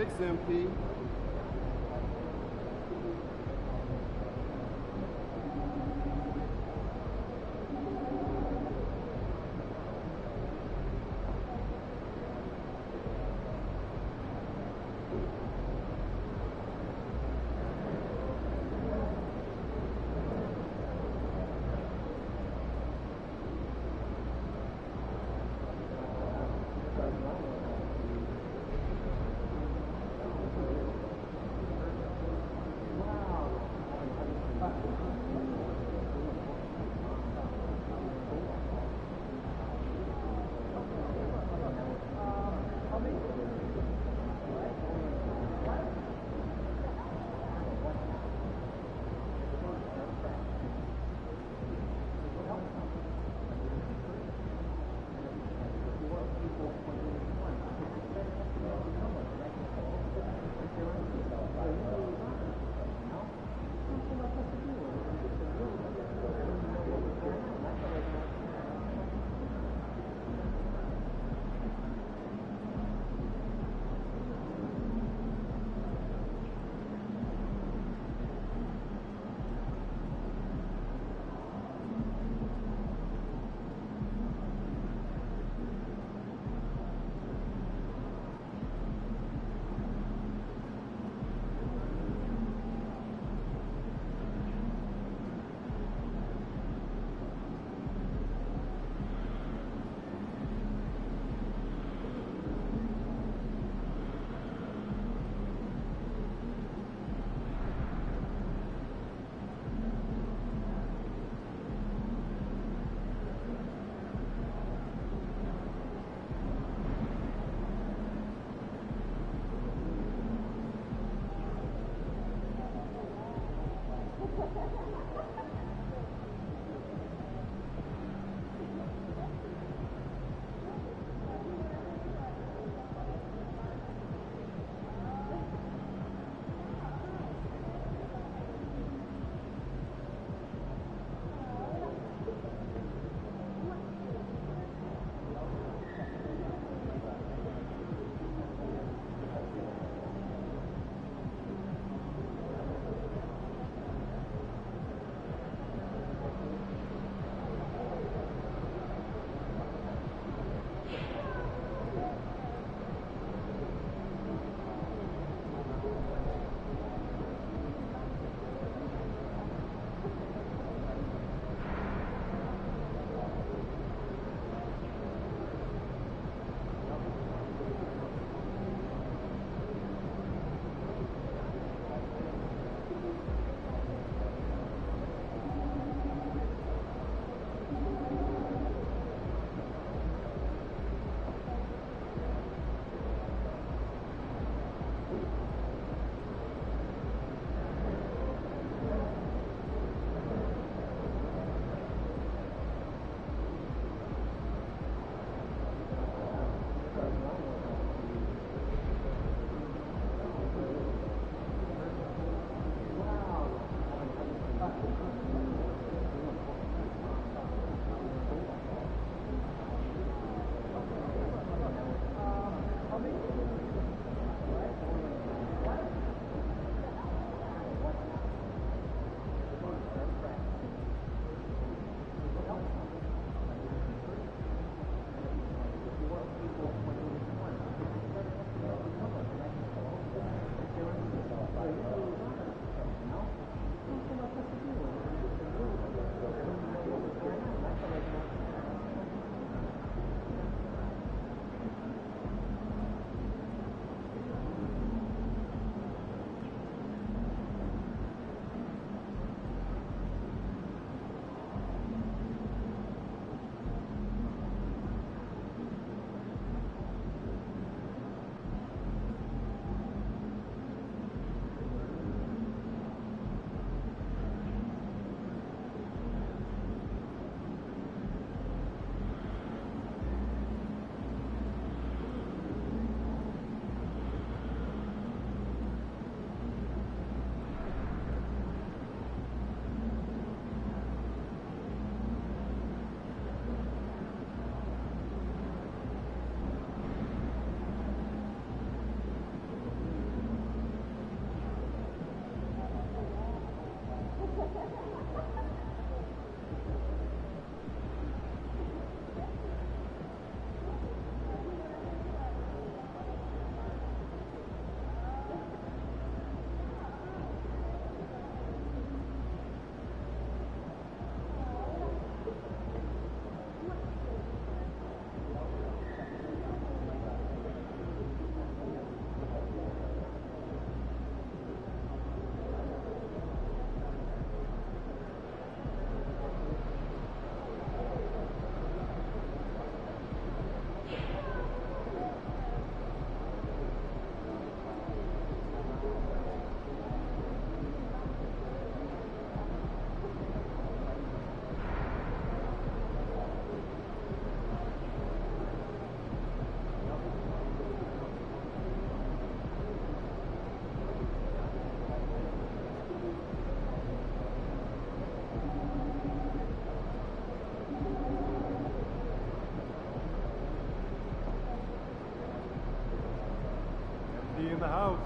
XMP. the house.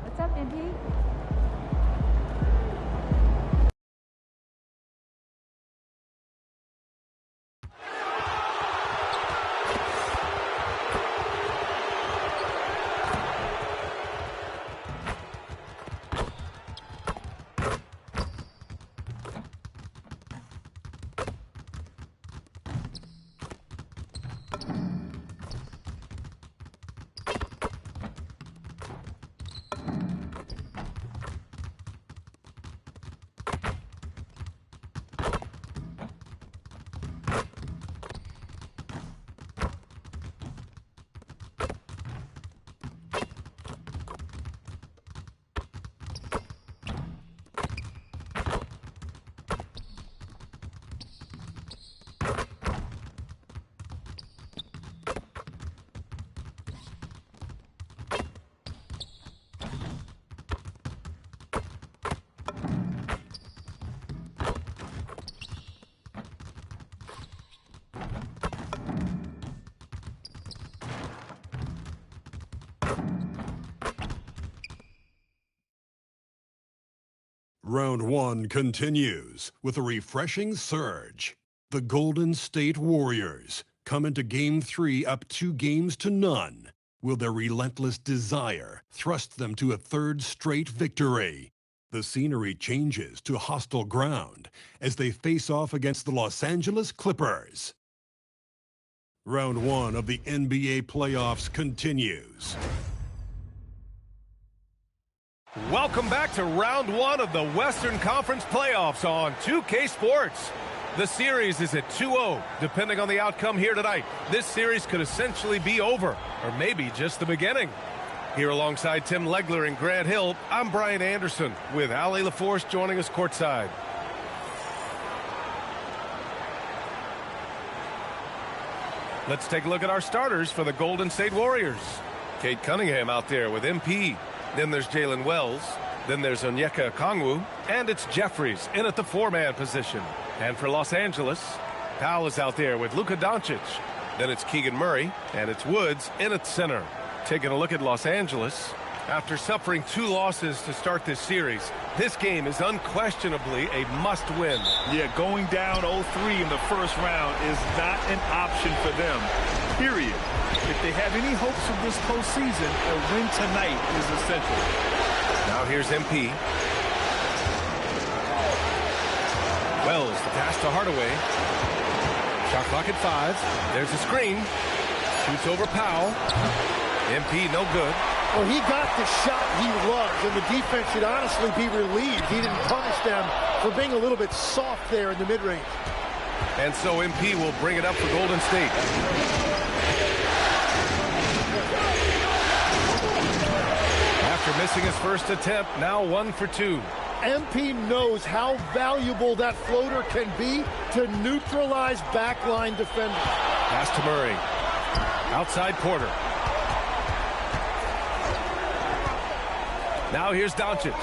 What's up, MP? Round 1 continues with a refreshing surge. The Golden State Warriors come into Game 3 up 2-0. Will their relentless desire thrust them to a third straight victory? The scenery changes to hostile ground as they face off against the Los Angeles Clippers. Round 1 of the NBA playoffs continues. Welcome back to round 1 of the Western Conference playoffs on 2K Sports. The series is at 2-0. Depending on the outcome here tonight, this series could essentially be over, or maybe just the beginning. Here alongside Tim Legler and Grant Hill, I'm Brian Anderson with Allie LaForce joining us courtside. Let's take a look at our starters for the Golden State Warriors. Kate Cunningham out there with MP. Then there's Jalen Wells. Then there's Onyeka Okongwu. And it's Jeffries in at the 4-man position. And for Los Angeles, Powell is out there with Luka Doncic. Then it's Keegan Murray. And it's Woods in at center. Taking a look at Los Angeles. After suffering 2 losses to start this series, this game is unquestionably a must-win. Yeah, going down 0-3 in the first round is not an option for them, period. If they have any hopes of this postseason, a win tonight is essential. Now here's MP. Wells, the pass to Hardaway. Shot clock at 5. There's a screen. Shoots over Powell. MP, no good. Well, he got the shot he loves, and the defense should honestly be relieved. He didn't punish them for being a little bit soft there in the mid-range. And so MP will bring it up for Golden State. After missing his first attempt, now 1 for 2. MP knows how valuable that floater can be to neutralize backline defenders. Pass to Murray. Outside Porter. Now here's Doncic.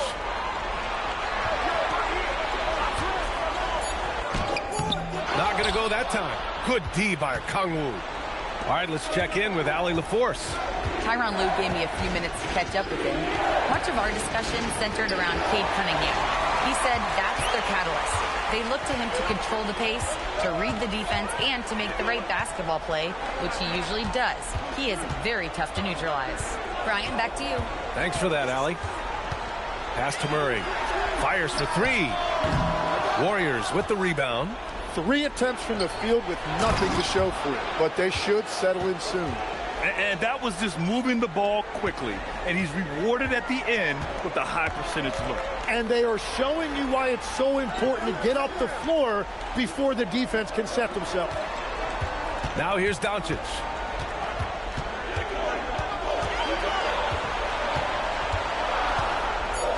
Not going to go that time. Good D by Kongwu. All right, let's check in with Allie LaForce. Tyronn Lue gave me a few minutes to catch up with him. Much of our discussion centered around Cade Cunningham. He said that's their catalyst. They look to him to control the pace, to read the defense, and to make the right basketball play, which he usually does. He is very tough to neutralize. Brian, back to you. Thanks for that, Allie. Pass to Murray. Fires for 3. Warriors with the reward. 3 attempts from the field with nothing to show for it, but they should settle in soon. And that was just moving the ball quickly. And he's rewarded at the end with a high percentage look. And they are showing you why it's so important to get up the floor before the defense can set themselves. Now here's Doncic.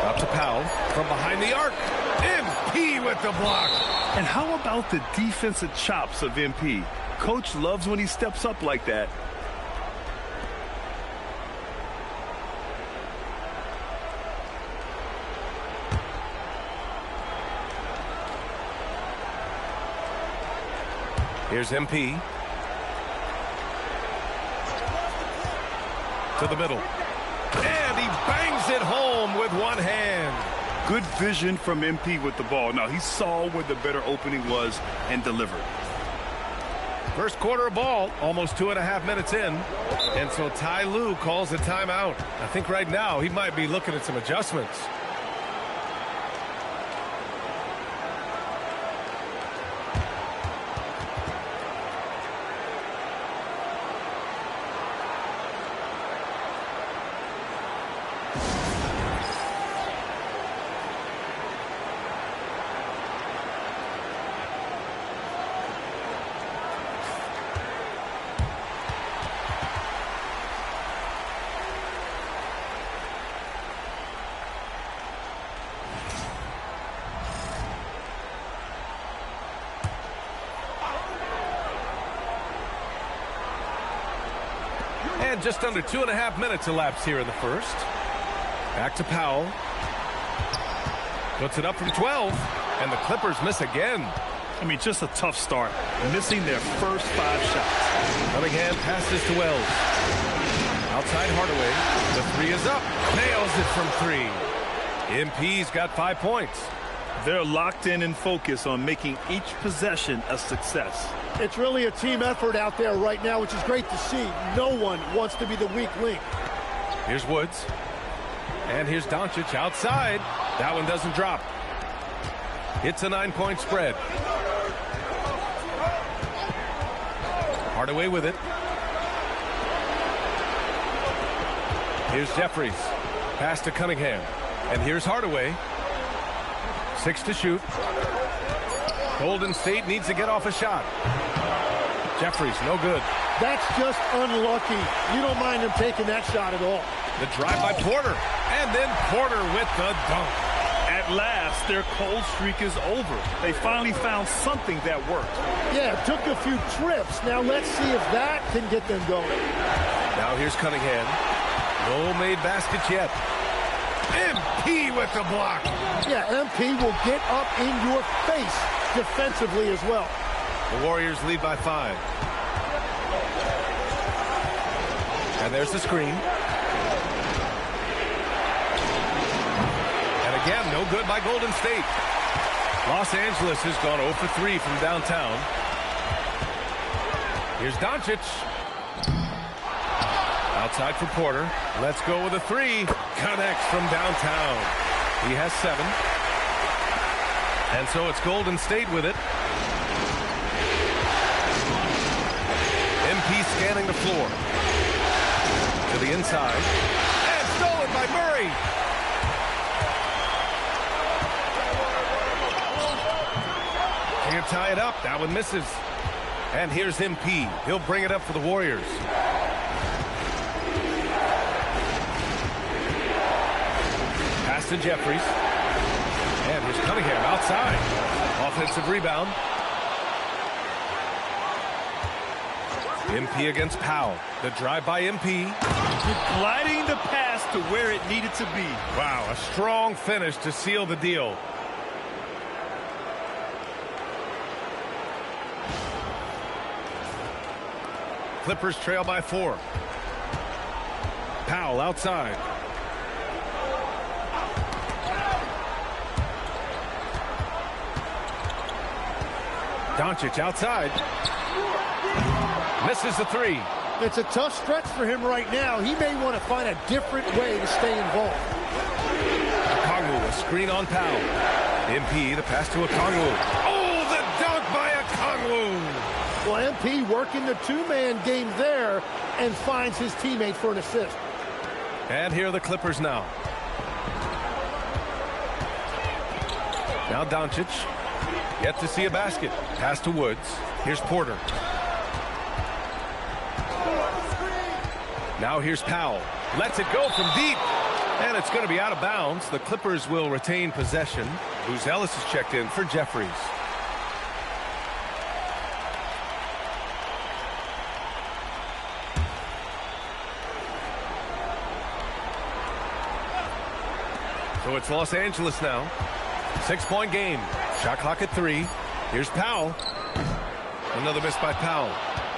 Up to Powell from behind the arc. MP with the block. And how about the defensive chops of MP? Coach loves when he steps up like that. Here's MP. To the middle. And he bangs it home with one hand. Good vision from MP with the ball. Now, he saw where the better opening was and delivered. First quarter of ball, almost 2.5 minutes in. And so Ty Lue calls a timeout. I think right now he might be looking at some adjustments. And just under 2.5 minutes elapsed here in the first. Back to Powell. Puts it up from 12. And the Clippers miss again. I mean, just a tough start. Missing their first 5 shots. Cunningham passes to Wells. Outside Hardaway. The 3 is up. Nails it from 3. MP's got 5 points. They're locked in and focused on making each possession a success. It's really a team effort out there right now, which is great to see. No one wants to be the weak link. Here's Woods. And here's Doncic outside. That one doesn't drop. It's a 9-point spread. Hardaway with it. Here's Jeffries. Pass to Cunningham. And here's Hardaway. 6 to shoot. Golden State needs to get off a shot. Jeffries, no good. That's just unlucky. You don't mind him taking that shot at all. The drive by Porter. And then Porter with the dunk. At last, their cold streak is over. They finally found something that worked. Yeah, it took a few trips. Now let's see if that can get them going. Now here's Cunningham. No made baskets yet. MP with the block. Yeah, MP will get up in your face defensively as well. The Warriors lead by 5. And there's the screen. And again, no good by Golden State. Los Angeles has gone 0 for 3 from downtown. Here's Doncic. Outside for Porter. Let's go with a 3. Connects from downtown. He has 7. And so it's Golden State with it. MP scanning the floor. To the inside. And stolen by Murray. Can't tie it up. That one misses. And here's MP. He'll bring it up for the Warriors. to Jeffries. And here's Cunningham outside. Offensive rebound. MP against Powell. The drive by MP. Gliding the pass to where it needed to be. Wow, a strong finish to seal the deal. Clippers trail by 4. Powell outside. Doncic outside. Misses the 3. It's a tough stretch for him right now. He may want to find a different way to stay involved. Okongwu, a screen on Powell. MP, the pass to Okongwu. Oh, the dunk by Okongwu! Well, MP working the two-man game there and finds his teammate for an assist. And here are the Clippers now. Now Doncic. Yet to see a basket. Pass to Woods. Here's Porter. Now here's Powell. Lets it go from deep. And it's going to be out of bounds. The Clippers will retain possession. Ellis is checked in for Jeffries. So it's Los Angeles now. 6-point game. Shot clock at 3. Here's Powell. Another miss by Powell.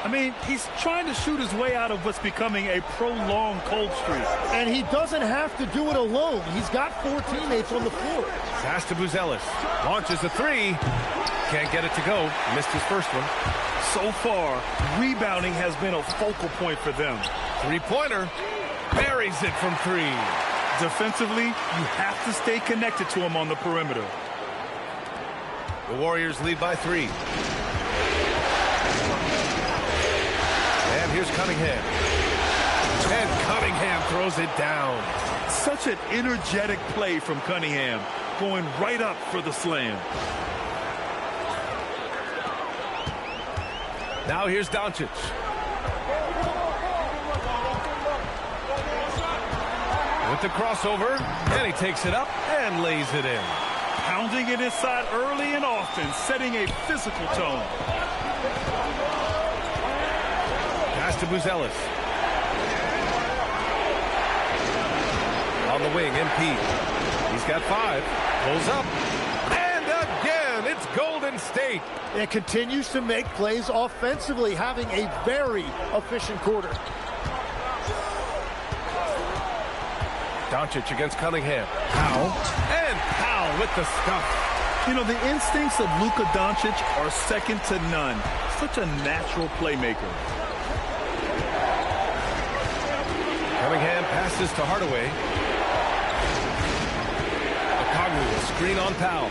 I mean, he's trying to shoot his way out of what's becoming a prolonged cold streak. And he doesn't have to do it alone. He's got 4 teammates on the floor. Pass to Ellis. Launches a 3. Can't get it to go. Missed his first one. So far, rebounding has been a focal point for them. Three-pointer. Buries it from 3. Defensively, you have to stay connected to him on the perimeter. The Warriors lead by 3. And here's Cunningham. And Cunningham throws it down. Such an energetic play from Cunningham, going right up for the slam. Now here's Doncic. With the crossover, and he takes it up and lays it in. Pounding it inside early and often, setting a physical tone. Pass to Ellis. On the wing, MP. He's got 5. Pulls up. And again, it's Golden State. It continues to make plays offensively, having a very efficient quarter. Doncic against Cunningham. Powell. And Powell with the stuff. You know, the instincts of Luka Doncic are second to none. Such a natural playmaker. Cunningham passes to Hardaway. Okongwu, a screen on Powell.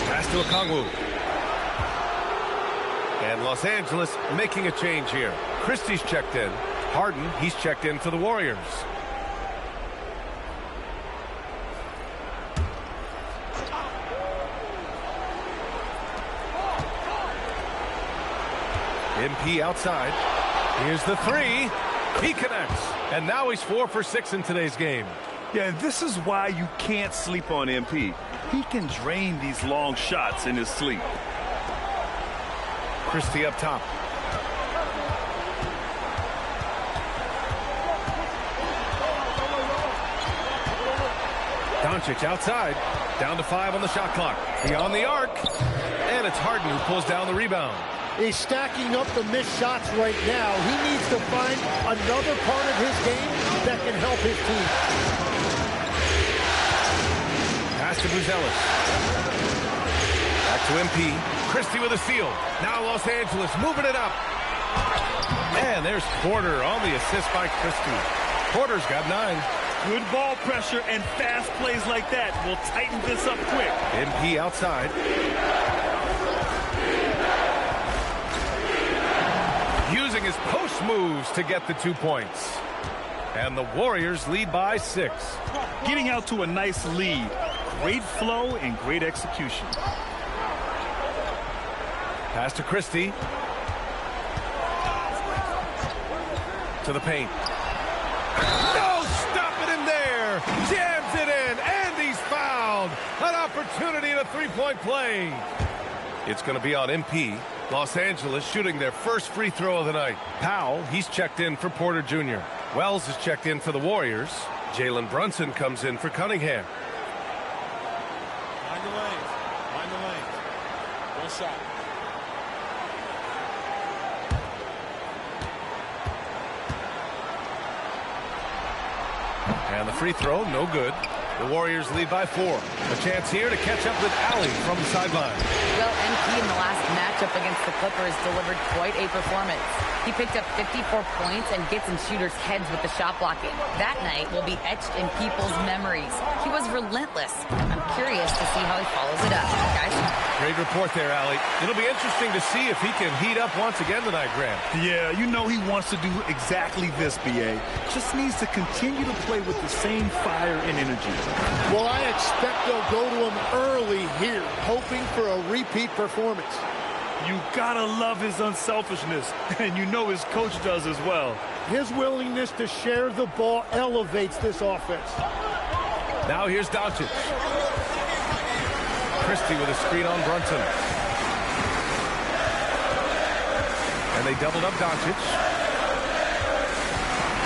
Pass to Okongwu. And Los Angeles making a change here. Christie's checked in. Harden, he's checked in for the Warriors. MP outside. Here's the 3. He connects. And now he's 4 for 6 in today's game. Yeah, and this is why you can't sleep on MP. He can drain these long shots in his sleep. Christie up top. Doncic outside. Down to 5 on the shot clock. Beyond the arc. And it's Harden who pulls down the rebound. He's stacking up the missed shots right now. He needs to find another part of his game that can help his team. Pass to Ellis. Back to MP. Christie with a steal. Now Los Angeles moving it up. And there's Porter on the assist by Christie. Porter's got 9. Good ball pressure and fast plays like that will tighten this up quick. MP outside. Using his post moves to get the 2 points. And the Warriors lead by 6. Getting out to a nice lead. Great flow and great execution. Pass to Christie. To the paint. No, stop it in there. Jams it in. And An opportunity and a three-point play. It's going to be on MP. Los Angeles shooting their first free throw of the night. Powell, he's checked in for Porter Jr. Wells is checked in for the Warriors. Jalen Brunson comes in for Cunningham. Mind the lanes. Mind the lanes. One shot. And the free throw, no good. The Warriors lead by 4. A chance here to catch up with Allie from the sideline. Well, MP in the last matchup against the Clippers delivered quite a performance. He picked up 54 points and gets in shooters' heads with the shot blocking. That night will be etched in people's memories. He was relentless. I'm curious to see how he follows it up. Guys? Great report there, Allie. It'll be interesting to see if he can heat up once again tonight, Graham. Yeah, you know he wants to do exactly this, BA. Just needs to continue to play with the same fire and energy. Well, I expect they'll go to him early here, hoping for a repeat performance. You gotta love his unselfishness, and you know his coach does as well. His willingness to share the ball elevates this offense. Now here's Doncic. Christie with a screen on Brunson. And they doubled up Doncic.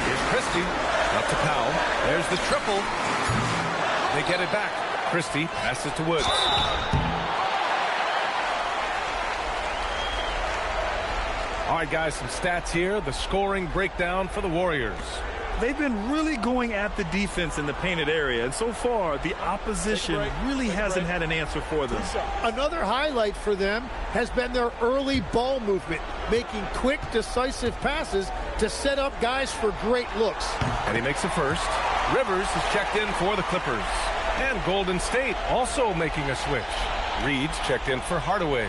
Here's Christie. Up to Powell. There's the triple. They get it back. Christie passes to Woods. All right, guys, some stats here. The scoring breakdown for the Warriors. They've been really going at the defense in the painted area, and so far, the opposition really hasn't had an answer for them. Another highlight for them has been their early ball movement, making quick, decisive passes to set up guys for great looks. And he makes the first. Rivers is checked in for the Clippers. And Golden State also making a switch. Reed's checked in for Hardaway.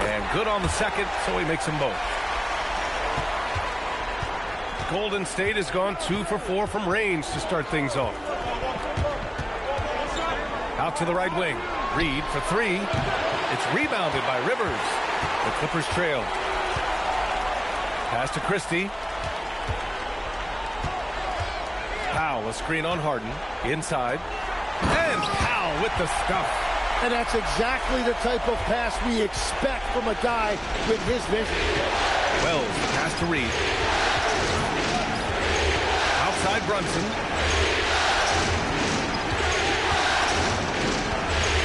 And good on the second, so he makes them both. Golden State has gone 2 for 4 from range to start things off. Out to the right wing. Reed for 3. It's rebounded by Rivers. The Clippers trail. Pass to Christie. Powell, a screen on Harden. Inside. And Powell with the stuff. And that's exactly the type of pass we expect from a guy with his vision. Wells, pass to Reed. Outside Brunson.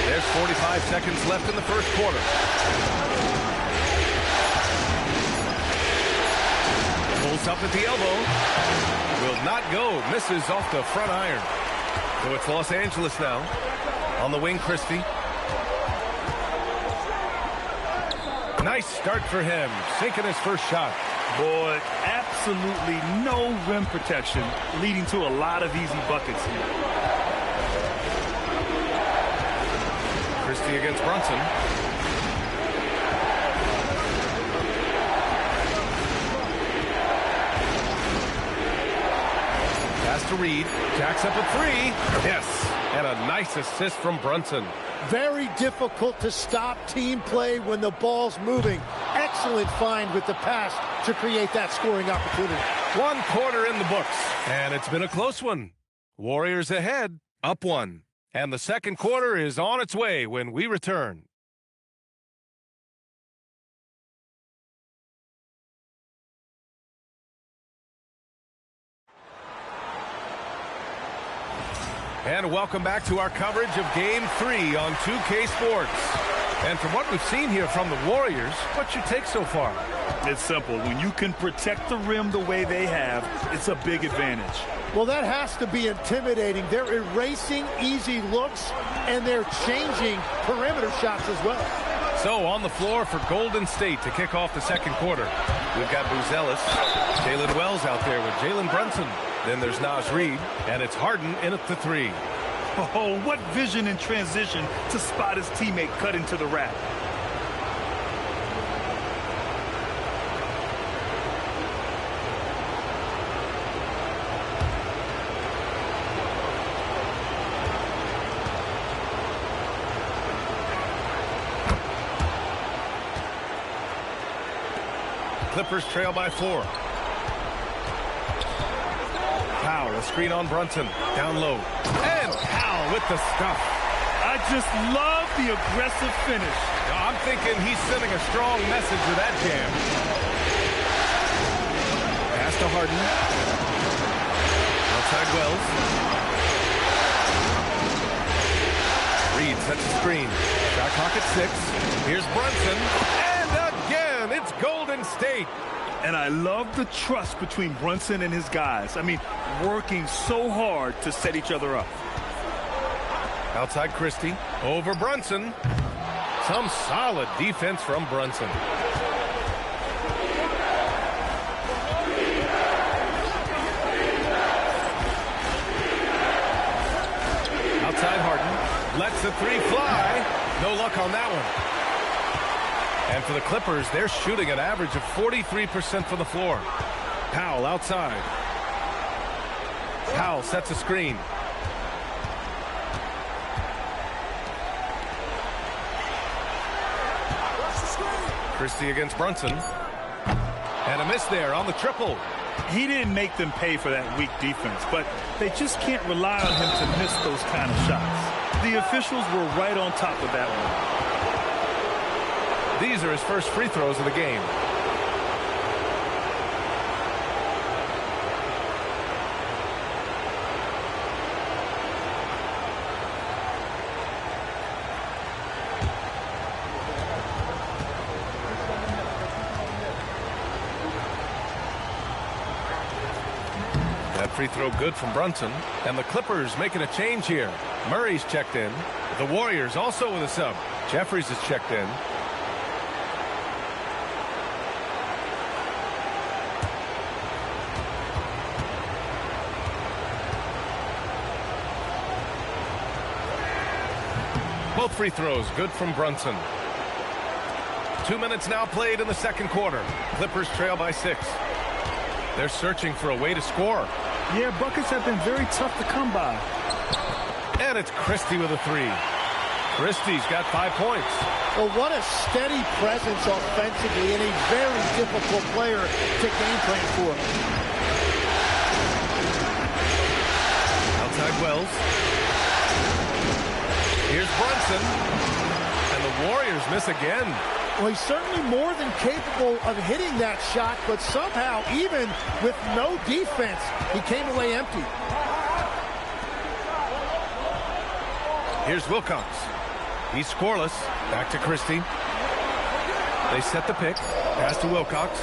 There's 45 seconds left in the first quarter. Pulls up at the elbow. Will not go. Misses off the front iron. So it's Los Angeles now. On the wing, Christie. Nice start for him. Sinking his first shot. Boy, absolutely no rim protection, leading to a lot of easy buckets here. Christie against Brunson. Pass to Reed. Jacks up a 3. Yes. And a nice assist from Brunson. Very difficult to stop team play when the ball's moving. Excellent find with the pass to create that scoring opportunity. 1 quarter in the books. And it's been a close one. Warriors ahead, up 1. And the second quarter is on its way when we return. And welcome back to our coverage of Game 3 on 2K Sports. And from what we've seen here from the Warriors, what's your take so far? It's simple. When you can protect the rim the way they have, it's a big advantage. Well, that has to be intimidating. They're erasing easy looks, and they're changing perimeter shots as well. So on the floor for Golden State to kick off the second quarter. We've got Buzelis, Jalen Wells out there with Jalen Brunson. Then there's Naz Reid, and it's Harden in at the 3. Oh, what vision in transition to spot his teammate cut into the rack. Clippers trail by 4. Powell, a screen on Brunson. Down low. And Powell with the stuff. I just love the aggressive finish. Now, I'm thinking he's sending a strong message with that jam. Pass to Harden. Outside Wells. Reed sets the screen. Shot clock at 6. Here's Brunson. And again, it's Golden State. And I love the trust between Brunson and his guys. I mean, working so hard to set each other up. Outside Christie. Over Brunson. Some solid defense from Brunson. Outside Harden. Lets the 3 fly. No luck on that one. And for the Clippers, they're shooting an average of 43% from the floor. Powell outside. Powell sets a screen. Christie against Brunson. And a miss there on the triple. He didn't make them pay for that weak defense, but they just can't rely on him to miss those kind of shots. The officials were right on top of that one. These are his first free throws of the game. That free throw good from Brunson. And the Clippers making a change here. Murray's checked in. The Warriors also with a sub. Jeffries is checked in. Both free throws good from Brunson. 2 minutes now played in the second quarter. Clippers trail by 6. They're searching for a way to score. Yeah, buckets have been very tough to come by. And it's Christie with a 3. Christie's got 5 points. Well, what a steady presence offensively and a very difficult player to game plan for. Outside Wells. Here's Brunson. And the Warriors miss again. Well, he's certainly more than capable of hitting that shot, but somehow, even with no defense, he came away empty. Here's Wilcox. He's scoreless. Back to Christie. They set the pick. Pass to Wilcox.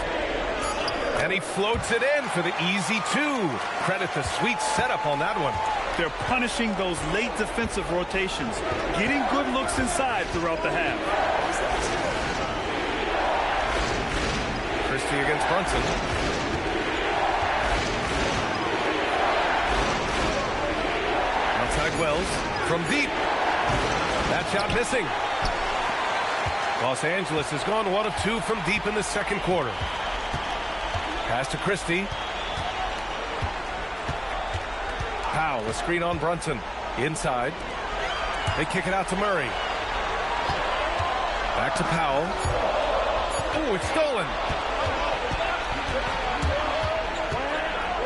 And he floats it in for the easy 2. Credit the sweet setup on that one. They're punishing those late defensive rotations, getting good looks inside throughout the half. Christie against Brunson. Outside Wells from deep. That shot missing. Los Angeles has gone 1 of 2 from deep in the second quarter. Pass to Christie. Powell, a screen on Brunson. Inside. They kick it out to Murray. Back to Powell. Oh, it's stolen.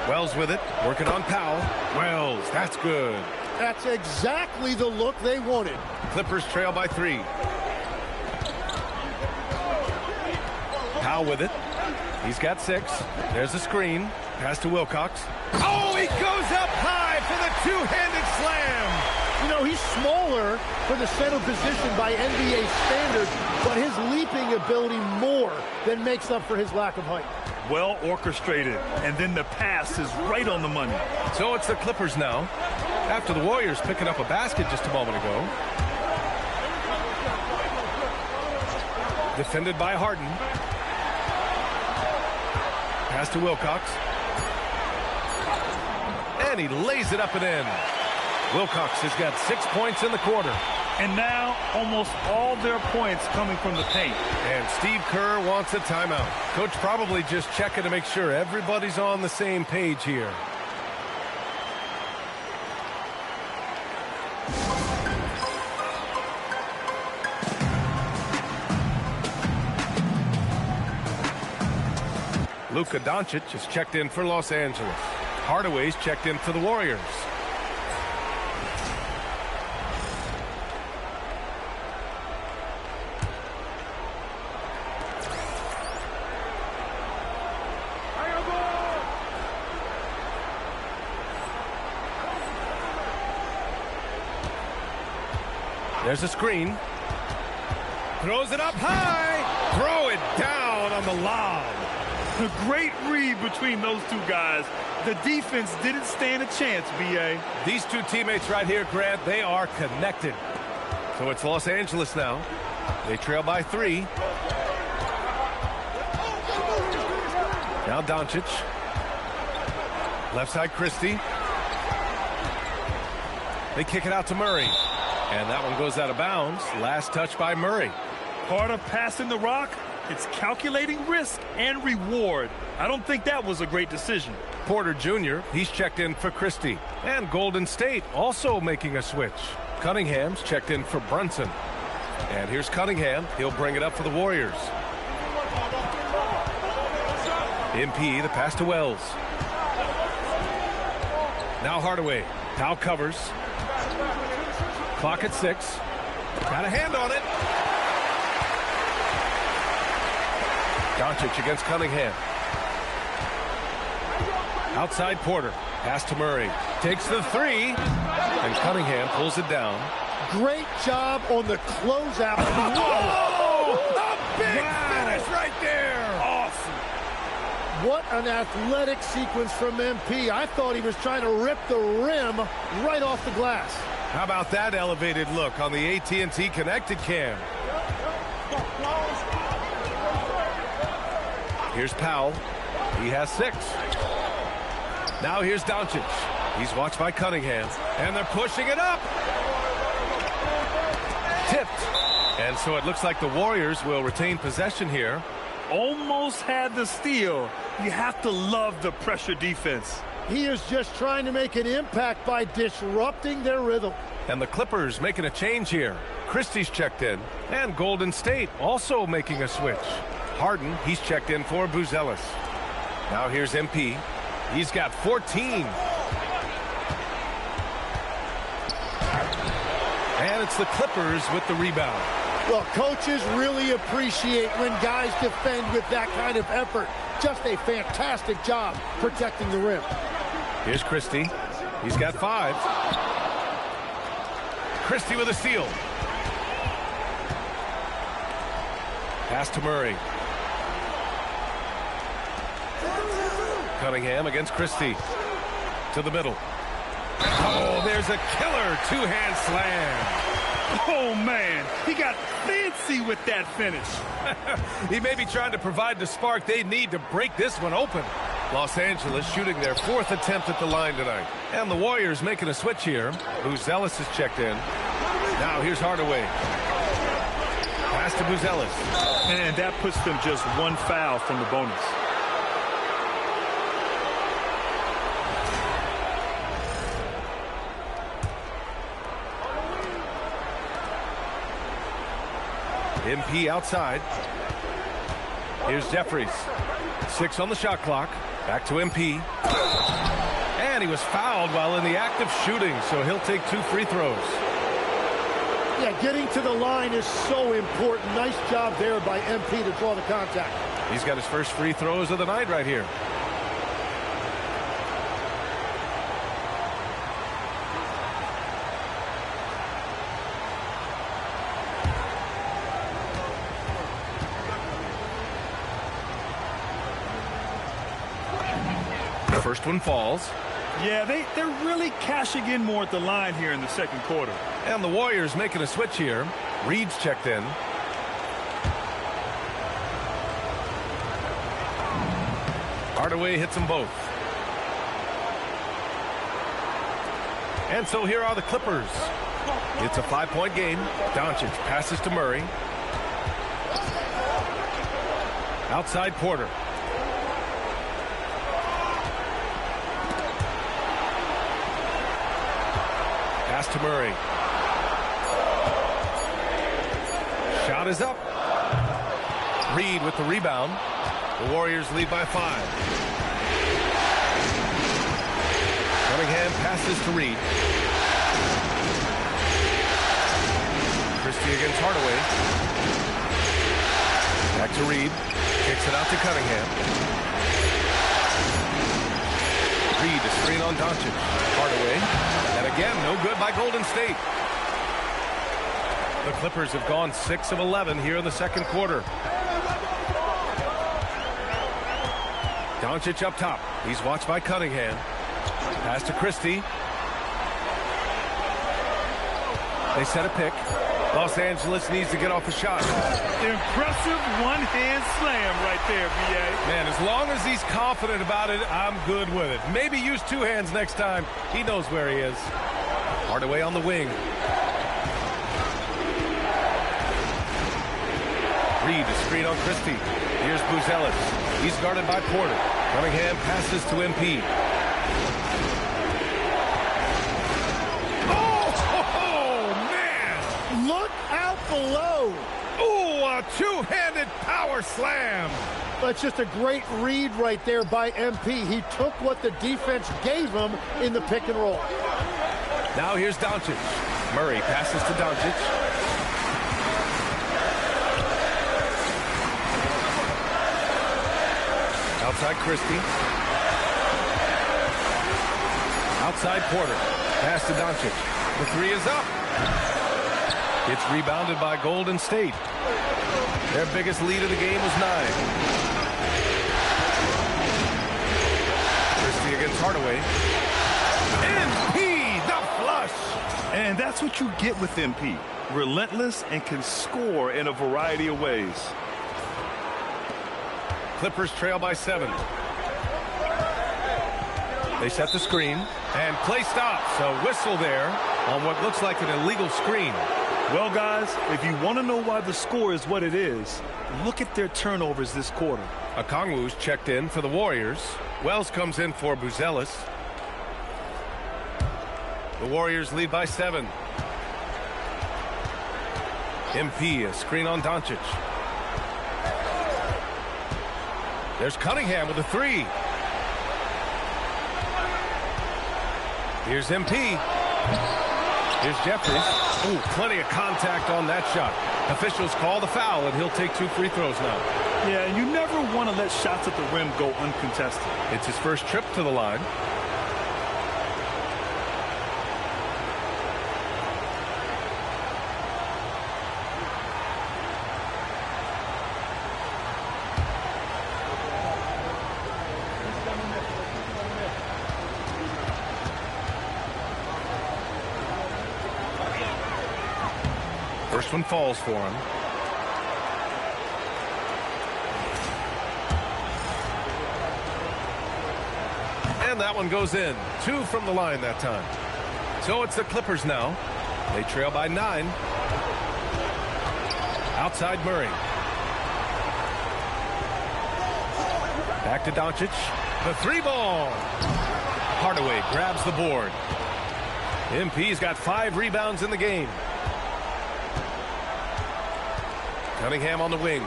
Wells with it. Working on Powell. Wells, that's good. That's exactly the look they wanted. Clippers trail by 3. Powell with it. He's got 6. There's a screen. Pass to Wilcox. Oh, he goes up high for the two-handed slam. You know, he's smaller for the center position by NBA standards, but his leaping ability more than makes up for his lack of height. Well orchestrated, and then the pass is right on the money. So it's the Clippers now, after the Warriors picking up a basket just a moment ago. Defended by Harden. Pass to Wilcox. And he lays it up and in. Wilcox has got 6 points in the quarter. And now almost all their points coming from the paint. And Steve Kerr wants a timeout. Coach probably just checking to make sure everybody's on the same page here. Luka Doncic is checked in for Los Angeles. Hardaway's checked in for the Warriors. There's a screen. Throws it up high. Throw it down on the lob. A great read between those two guys. The defense didn't stand a chance, B.A. These two teammates right here, Grant, they are connected. So it's Los Angeles now. They trail by 3. Now Doncic. Left side Christie. They kick it out to Murray. And that one goes out of bounds. Last touch by Murray. Part of passing the rock, it's calculating risk and reward. I don't think that was a great decision. Porter Jr., he's checked in for Christie. And Golden State also making a switch. Cunningham's checked in for Brunson. And here's Cunningham. He'll bring it up for the Warriors. MP, the pass to Wells. Now Hardaway. Powell covers. Clock at 6. Got a hand on it. Doncic against Cunningham. Outside Porter. Pass to Murray. Takes the 3. And Cunningham pulls it down. Great job on the closeout. Whoa! A big finish right there. Awesome. What an athletic sequence from MP. I thought he was trying to rip the rim right off the glass. How about that elevated look on the AT&T connected cam? Here's Powell. He has 6. Now here's Doncic. He's watched by Cunningham. And they're pushing it up. Tipped. And so it looks like the Warriors will retain possession here. Almost had the steal. You have to love the pressure defense. He is just trying to make an impact by disrupting their rhythm. And the Clippers making a change here. Christie's checked in. And Golden State also making a switch. Harden, he's checked in for Buzelis. Now here's MP. He's got 14. And it's the Clippers with the rebound. Well, coaches really appreciate when guys defend with that kind of effort. Just a fantastic job protecting the rim. Here's Christie. He's got 5. Christie with a steal. Pass to Murray. Cunningham against Christie. To the middle. Oh, there's a killer two-hand slam. Oh, man. He got fancy with that finish. He may be trying to provide the spark they need to break this one open. Los Angeles shooting their 4th attempt at the line tonight. And the Warriors making a switch here. Buzelis is checked in. Now here's Hardaway. Pass to Buzelis. And that puts them just 1 foul from the bonus. MP outside. Here's Jeffries. 6 on the shot clock. Back to MP. And he was fouled while in the act of shooting, so he'll take 2 free throws. Yeah, getting to the line is so important. Nice job there by MP to draw the contact. He's got his first free throws of the night right here. First one falls. Yeah, they're really cashing in more at the line here in the second quarter. And the Warriors making a switch here. Reed's checked in. Hardaway hits them both. And so here are the Clippers. It's a 5-point game. Doncic passes to Murray. Outside Porter. Pass to Murray. Shot is up. Reed with the rebound. The Warriors lead by 5. Cunningham passes to Reed. Christie against Hardaway. Back to Reed. Kicks it out to Cunningham. Reed, a screen on Doncic. Hardaway. And again, no good by Golden State. The Clippers have gone 6 of 11 here in the second quarter. Doncic up top. He's watched by Cunningham. Pass to Christie. They set a pick. Los Angeles needs to get off a shot. Impressive one-hand slam right there, B.A. Man, as long as he's confident about it, I'm good with it. Maybe use 2 hands next time. He knows where he is. Hardaway on the wing. Reed, a screen on Christie. Here's Buzelis. He's guarded by Porter. Cunningham passes to MP. Oh, man! Look out below. Ooh, a 2-handed power slam. That's just a great read right there by MP. He took what the defense gave him in the pick and roll. Now here's Doncic. Murray passes to Doncic. Outside Christie. Outside Porter. Pass to Doncic. The 3 is up. It's rebounded by Golden State. Their biggest lead of the game was 9. Christie against Hardaway. MP, the flush. And that's what you get with MP. Relentless and can score in a variety of ways. Clippers trail by 7. They set the screen and play stops. A whistle there on what looks like an illegal screen. Well, guys, if you want to know why the score is what it is, look at their turnovers this quarter. Okongwu's checked in for the Warriors. Wells comes in for Buzelis. The Warriors lead by 7. MP, a screen on Doncic. There's Cunningham with a 3. Here's MP. Here's Jeffries. Ooh, plenty of contact on that shot. Officials call the foul, and he'll take 2 free throws now. Yeah, you never want to let shots at the rim go uncontested. It's his first trip to the line. First one falls for him. And that one goes in. 2 from the line that time. So it's the Clippers now. They trail by 9. Outside Murray. Back to Doncic. The 3-ball. Hardaway grabs the board. MP's got 5 rebounds in the game. Cunningham on the wing.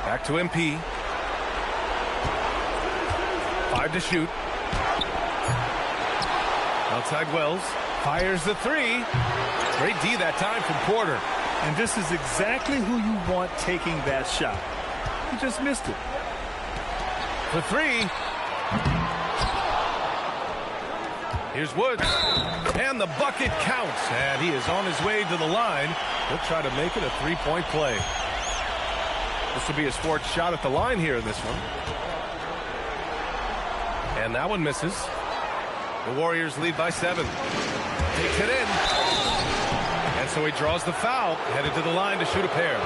Back to MP. 5 to shoot. Outside Wells. Fires the 3. Great D that time from Porter. And this is exactly who you want taking that shot. He just missed it. The 3. Here's Woods. And the bucket counts. And he is on his way to the line. He'll try to make it a 3-point play. This will be his 4th shot at the line here in this one. And that one misses. The Warriors lead by 7. Takes it in. And so he draws the foul. Headed to the line to shoot a pair.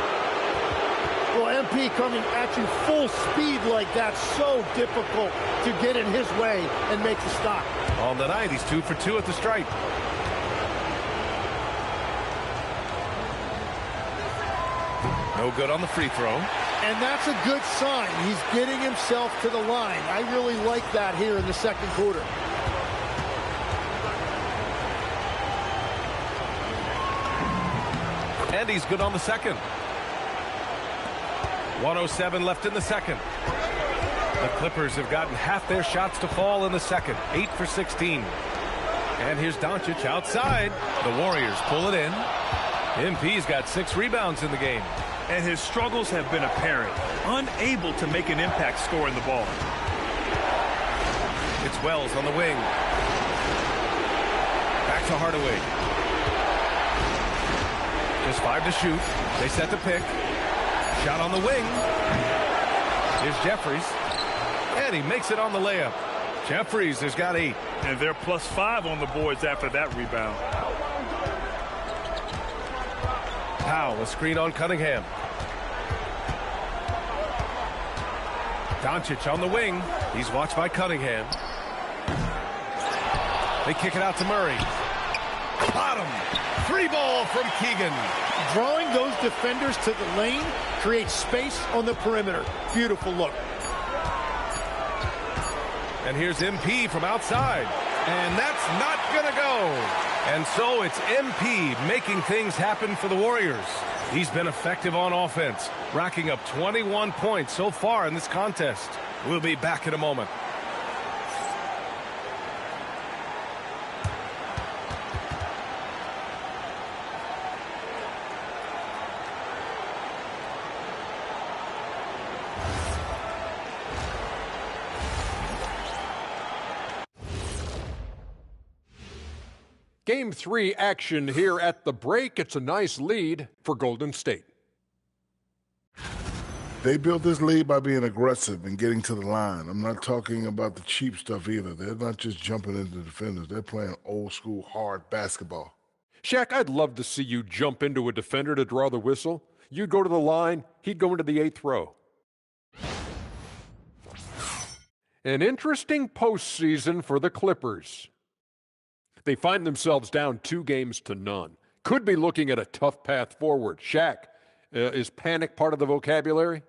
Well, MP coming at you full speed like that, so difficult to get in his way and make the stop. On the night, he's 2 for 2 at the stripe. No good on the free throw. And that's a good sign. He's getting himself to the line. I really like that here in the second quarter. And he's good on the second. 1:07 left in the second. The Clippers have gotten half their shots to fall in the second. 8 for 16. And here's Doncic outside. The Warriors pull it in. MP's got 6 rebounds in the game. And his struggles have been apparent. Unable to make an impact scoring the ball. It's Wells on the wing. Back to Hardaway. Just 5 to shoot. They set the pick. Shot on the wing. Here's Jeffries. And he makes it on the layup. Jeffries has got 8. And they're +5 on the boards after that rebound. Powell, a screen on Cunningham. Doncic on the wing. He's watched by Cunningham. They kick it out to Murray. Bottom. 3 ball from Keegan. Drawing those defenders to the lane creates space on the perimeter. Beautiful look. And here's MP from outside. And that's not going to go. And so it's MP making things happen for the Warriors. He's been effective on offense, racking up 21 points so far in this contest. We'll be back in a moment. Game 3 action here at the break. It's a nice lead for Golden State. They built this lead by being aggressive and getting to the line. I'm not talking about the cheap stuff either. They're not just jumping into defenders. They're playing old school hard basketball. Shaq, I'd love to see you jump into a defender to draw the whistle. You'd go to the line, he'd go into the 8th row. An interesting postseason for the Clippers. They find themselves down 2 games to none. Could be looking at a tough path forward. Shaq, is panic part of the vocabulary?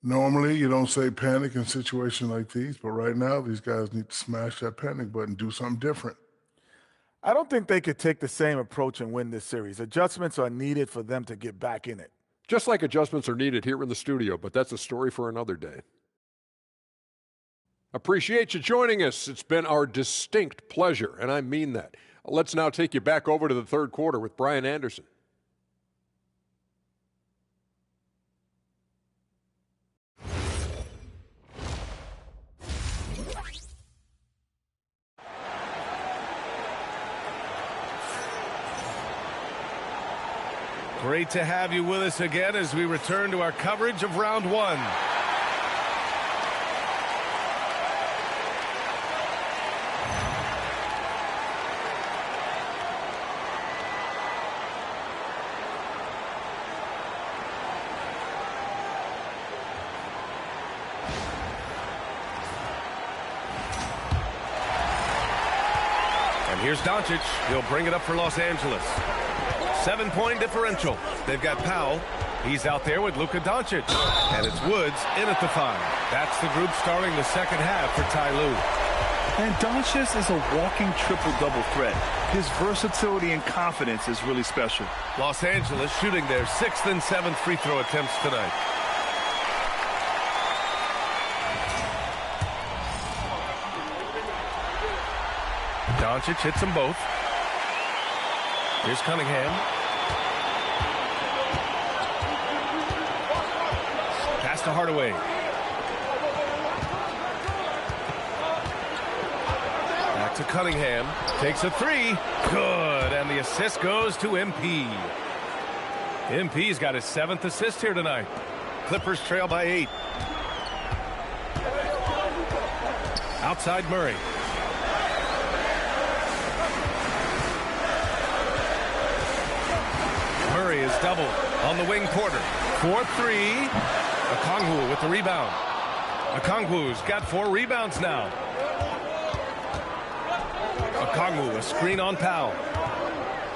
Normally, you don't say panic in situations like these, but right now, these guys need to smash that panic button, do something different. I don't think they could take the same approach and win this series. Adjustments are needed for them to get back in it. Just like adjustments are needed here in the studio, but that's a story for another day. Appreciate you joining us. It's been our distinct pleasure, and I mean that. Let's now take you back over to the third quarter with Brian Anderson. Great to have you with us again as we return to our coverage of round 1. Here's Doncic. He'll bring it up for Los Angeles. 7-point differential. They've got Powell. He's out there with Luka Doncic. And it's Woods in at the 5. That's the group starting the second half for Ty Lue. And Doncic is a walking triple-double threat. His versatility and confidence is really special. Los Angeles shooting their 6th and 7th free throw attempts tonight. Doncic hits them both. Here's Cunningham. Pass to Hardaway. Back to Cunningham. Takes a 3. Good. And the assist goes to MP. MP's got his 7th assist here tonight. Clippers trail by 8. Outside Murray. Murray is doubled on the wing. Porter. 4-3. Okongwu with the rebound. Okongwu's got 4 rebounds now. Okongwu, a screen on Powell.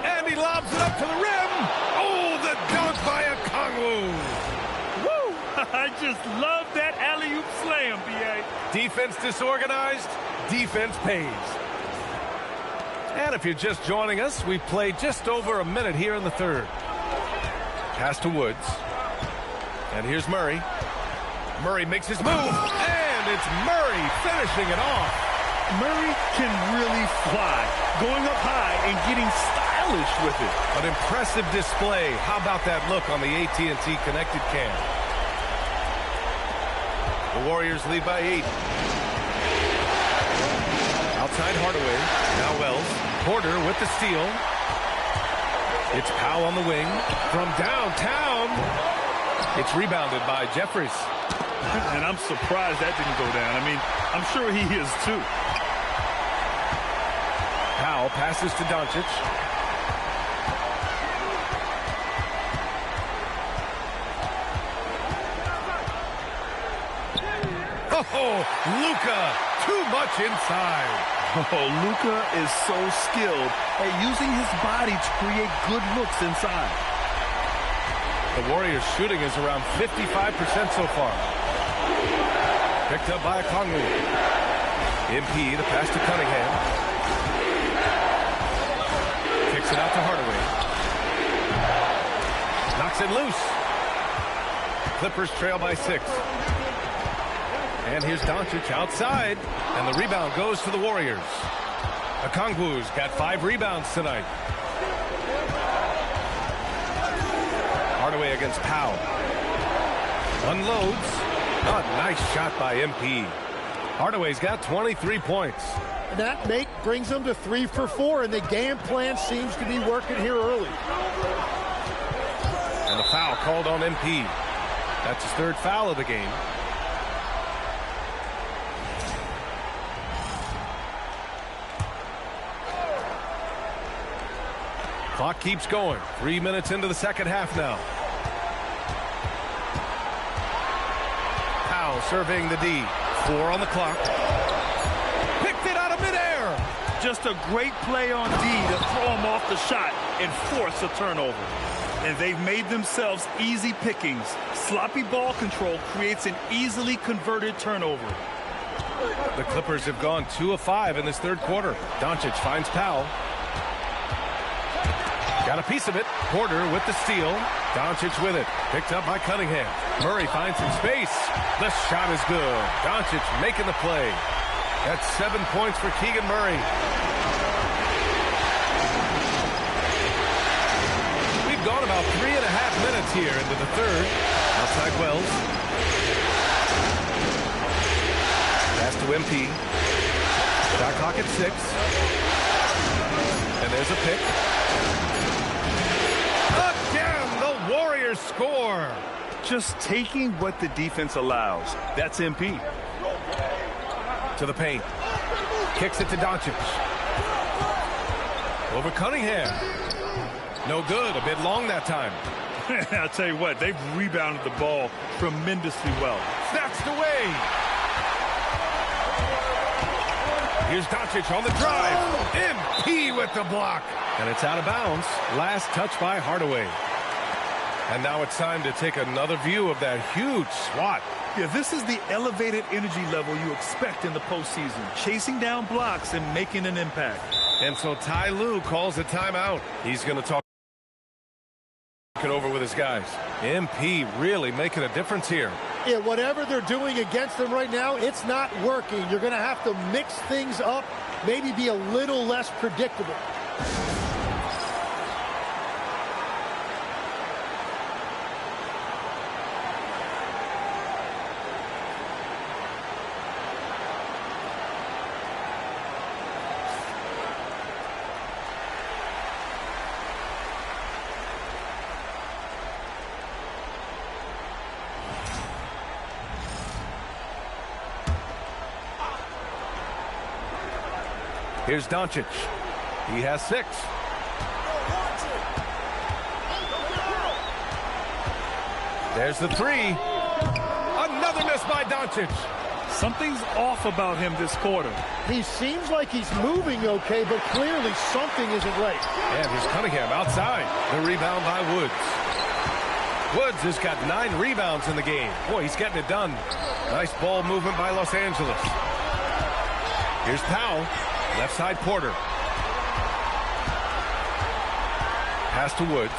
And he lobs it up to the rim. Oh, the dunk by Okongwu. Woo! I just love that alley-oop slam, B.A. Defense disorganized, defense pays. And if you're just joining us, we've played just over a minute here in the third. Pass to Woods. And here's Murray. Murray makes his move, and it's Murray finishing it off. Murray can really fly, going up high and getting stylish with it. An impressive display. How about that look on the AT&T connected cam? The Warriors lead by 8. Outside Hardaway. Now Wells. Porter with the steal. It's Powell on the wing. From downtown. It's rebounded by Jeffries. And I'm surprised that didn't go down. I mean, I'm sure he is too. Powell passes to Doncic. Oh, Luka, too much inside. Oh, Luka is so skilled at using his body to create good looks inside. The Warriors' shooting is around 55% so far. Picked up by Kongwu. MP, the pass to Cunningham. Kicks it out to Hardaway. Knocks it loose. Clippers trail by 6. And here's Doncic outside. And the rebound goes to the Warriors. Okongwu's got 5 rebounds tonight. Hardaway against Powell. Unloads. A nice shot by MP. Hardaway's got 23 points. That brings them to 3 for 4, and the game plan seems to be working here early. And the foul called on MP. That's his 3rd foul of the game. Clock keeps going. 3 minutes into the second half now. Powell surveying the D. 4 on the clock. Picked it out of midair. Just a great play on D to throw him off the shot and force a turnover. And they've made themselves easy pickings. Sloppy ball control creates an easily converted turnover. The Clippers have gone 2 of 5 in this 3rd quarter. Doncic finds Powell. Got a piece of it. Porter with the steal. Doncic with it. Picked up by Cunningham. Murray finds some space. The shot is good. Doncic making the play. That's 7 points for Keegan Murray. We've gone about 3.5 minutes here into the 3rd. Outside Wells. Pass to MP. Shot clock at 6. And there's a pick. Warriors score. Just taking what the defense allows. That's MP. To the paint. Kicks it to Doncic. Over Cunningham. No good. A bit long that time. I'll tell you what, they've rebounded the ball tremendously well. Snatched away. Here's Doncic on the drive. MP with the block. And it's out of bounds. Last touch by Hardaway. And now it's time to take another view of that huge swat. Yeah, this is the elevated energy level you expect in the postseason. Chasing down blocks and making an impact. And so Ty Lue calls a timeout. He's going to talk it over with his guys. MP really making a difference here. Yeah, whatever they're doing against them right now, it's not working. You're going to have to mix things up, maybe be a little less predictable. Here's Doncic. He has 6. There's the 3. Another miss by Doncic. Something's off about him this quarter. He seems like he's moving okay, but clearly something isn't right. And here's Cunningham outside. The rebound by Woods. Woods has got 9 rebounds in the game. Boy, he's getting it done. Nice ball movement by Los Angeles. Here's Powell. Left side Porter. Pass to Woods.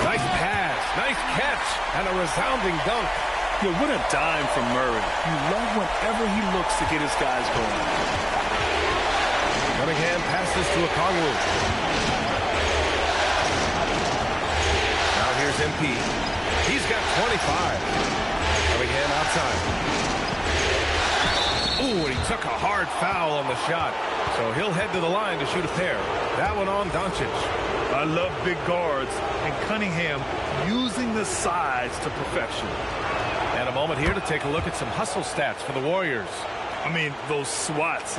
Nice pass. Nice catch and a resounding dunk. Yeah, what a dime from Murray. You love whenever he looks to get his guys going. Cunningham passes to Okongwu. Now here's MP. He's got 25. Cunningham outside. Ooh, and he took a hard foul on the shot. So he'll head to the line to shoot a pair. That one on Doncic. I love big guards, and Cunningham using the sides to perfection. And a moment here to take a look at some hustle stats for the Warriors. I mean, those swats,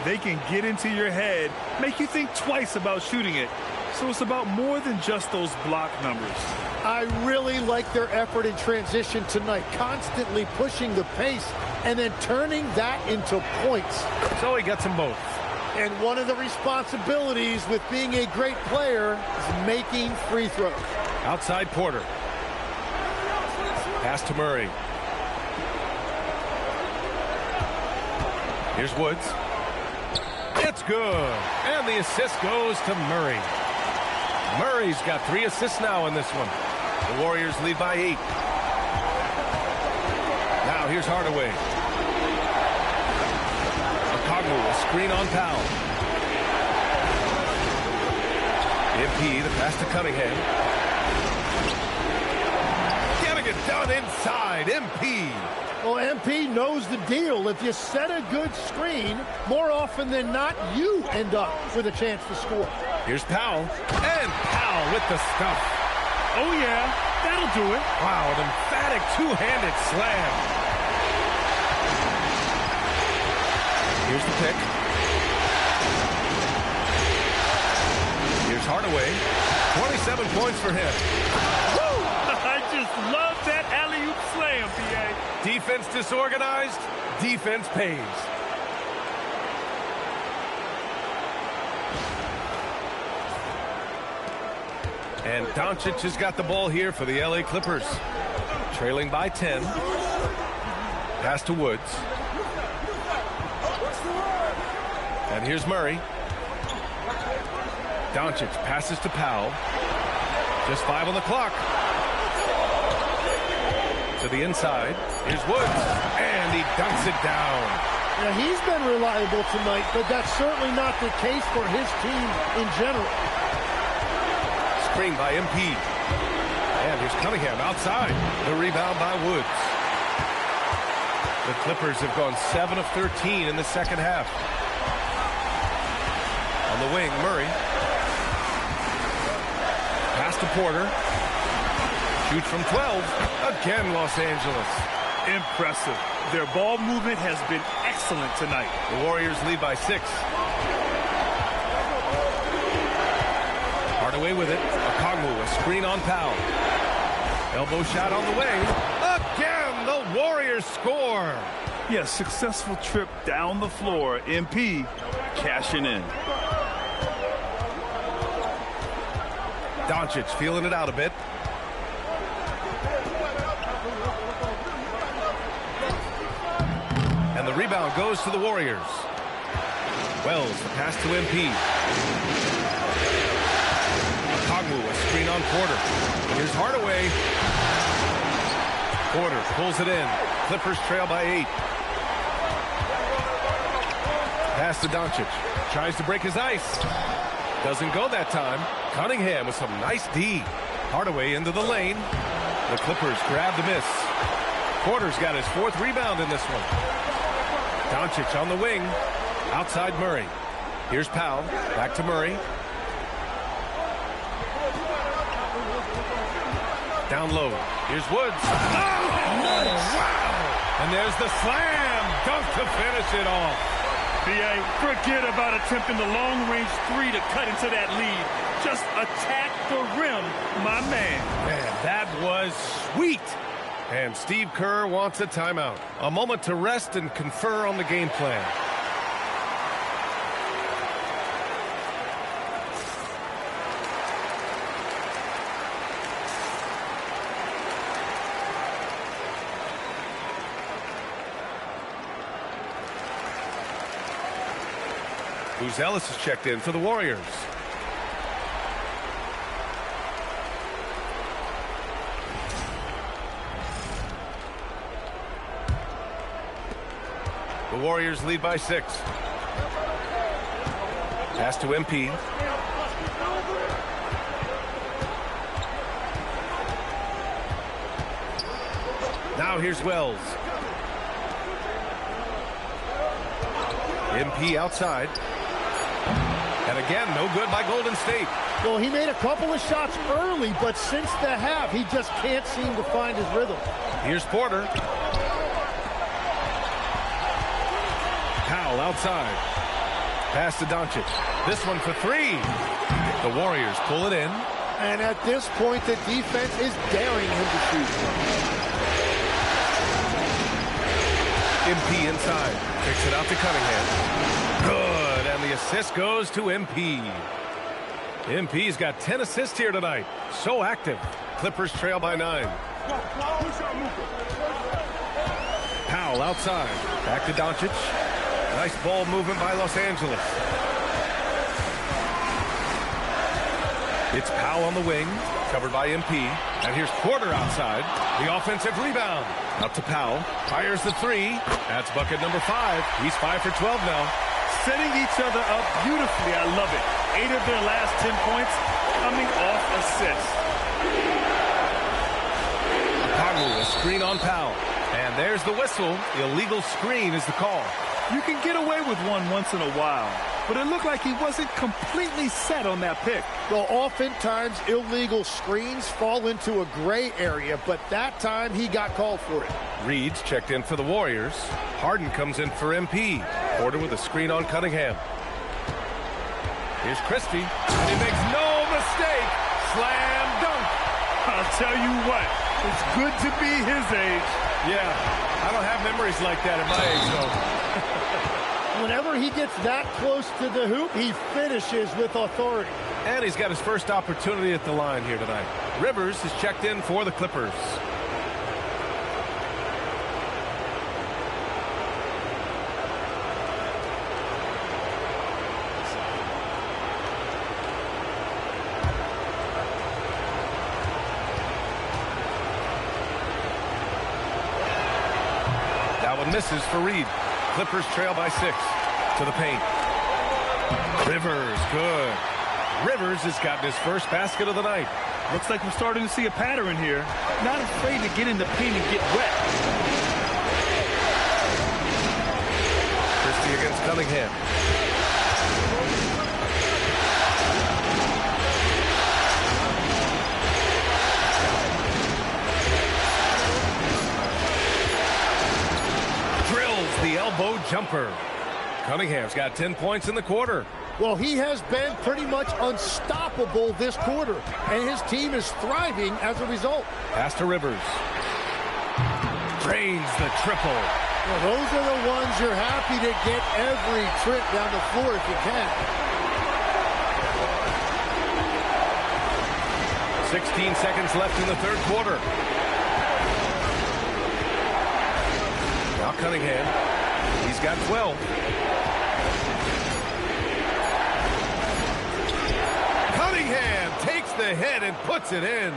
they can get into your head, make you think twice about shooting it. So it's about more than just those block numbers. I really like their effort in transition tonight, constantly pushing the pace and then turning that into points. So he gets them both. And one of the responsibilities with being a great player is making free throws. Outside Porter. Pass to Murray. Here's Woods. It's good. And the assist goes to Murray. Murray's got 3 assists now in this one. The Warriors lead by 8. Now here's Hardaway. Okongwu, a screen on Powell. MP, the pass to Cunningham. Getting it done inside, MP. Well, MP knows the deal. If you set a good screen, more often than not, you end up with a chance to score. Here's Powell. And Powell with the stuff. Oh, yeah, that'll do it. Wow, an emphatic two-handed slam. Here's the pick. Here's Hardaway. 27 points for him. Woo! I just love that alley-oop slam, PA. Defense disorganized, defense pays. And Doncic has got the ball here for the LA Clippers. Trailing by 10. Pass to Woods. And here's Murray. Doncic passes to Powell. Just 5 on the clock. To the inside. Here's Woods. And he dunks it down. Now, he's been reliable tonight, but that's certainly not the case for his team in general. Screen by MP. And here's Cunningham outside. The rebound by Woods. The Clippers have gone 7 of 13 in the second half. On the wing, Murray. Pass to Porter. Shoots from 12. Again, Los Angeles. Impressive. Their ball movement has been excellent tonight. The Warriors lead by 6. Hardaway with it. Okongwu, a screen on Powell. Elbow shot on the wing. Again, the Warriors score. Yes, successful trip down the floor. MP cashing in. Doncic feeling it out a bit. And the rebound goes to the Warriors. Wells, the pass to MP. Okongwu, a screen on Porter. Here's Hardaway. Porter pulls it in. Clippers trail by 8. Pass to Doncic. Tries to break his ice. Doesn't go that time. Cunningham with some nice D. Hardaway into the lane. The Clippers grab the miss. Porter's got his 4th rebound in this one. Doncic on the wing. Outside Murray. Here's Powell. Back to Murray. Down low. Here's Woods. Oh, wow! And there's the slam dunk to finish it off. PA, forget about attempting the long-range 3 to cut into that lead. Just attack the rim, my man. Man, that was sweet. And Steve Kerr wants a timeout. A moment to rest and confer on the game plan. Booz Ellis has checked in for the Warriors. Warriors lead by 6. Pass to MP. Now here's Wells. MP outside. And again, no good by Golden State. Well, he made a couple of shots early, but since the half, he just can't seem to find his rhythm. Here's Porter. Powell outside. Pass to Doncic. This one for 3. The Warriors pull it in. And at this point, the defense is daring him to shoot. MP inside. Kicks it out to Cunningham. Good. And the assist goes to MP. MP's got 10 assists here tonight. So active. Clippers trail by 9. Powell outside. Back to Doncic. Nice ball movement by Los Angeles. It's Powell on the wing. Covered by MP. And here's Porter outside. The offensive rebound. Up to Powell. Fires the 3. That's bucket number 5. He's 5 for 12 now. Setting each other up beautifully. I love it. 8 of their last 10 points coming off assists. Conley, a screen on Powell. And there's the whistle. Illegal screen is the call. You can get away with one once in a while, but it looked like he wasn't completely set on that pick. Well, oftentimes illegal screens fall into a gray area, but that time he got called for it. Reed's checked in for the Warriors. Harden comes in for MP. Porter with a screen on Cunningham. Here's Christie, and he makes no mistake. Slam dunk. I'll tell you what, it's good to be his age. Yeah, I don't have memories like that at my age, though. Whenever he gets that close to the hoop, he finishes with authority. And he's got his first opportunity at the line here tonight. Rivers is checked in for the Clippers. That one misses for Reed. Clippers trail by 6 to the paint. Rivers, good. Rivers has gotten his first basket of the night. Looks like we're starting to see a pattern here. Not afraid to get in the paint and get wet. Christie against Cunningham. The elbow jumper. Cunningham's got 10 points in the quarter. Well, he has been pretty much unstoppable this quarter, and his team is thriving as a result. Pass to Rivers. Drains the triple. Well, those are the ones you're happy to get every trip down the floor if you can. 16 seconds left in the third quarter. Now Cunningham. He's got 12. Cunningham takes the head and puts it in.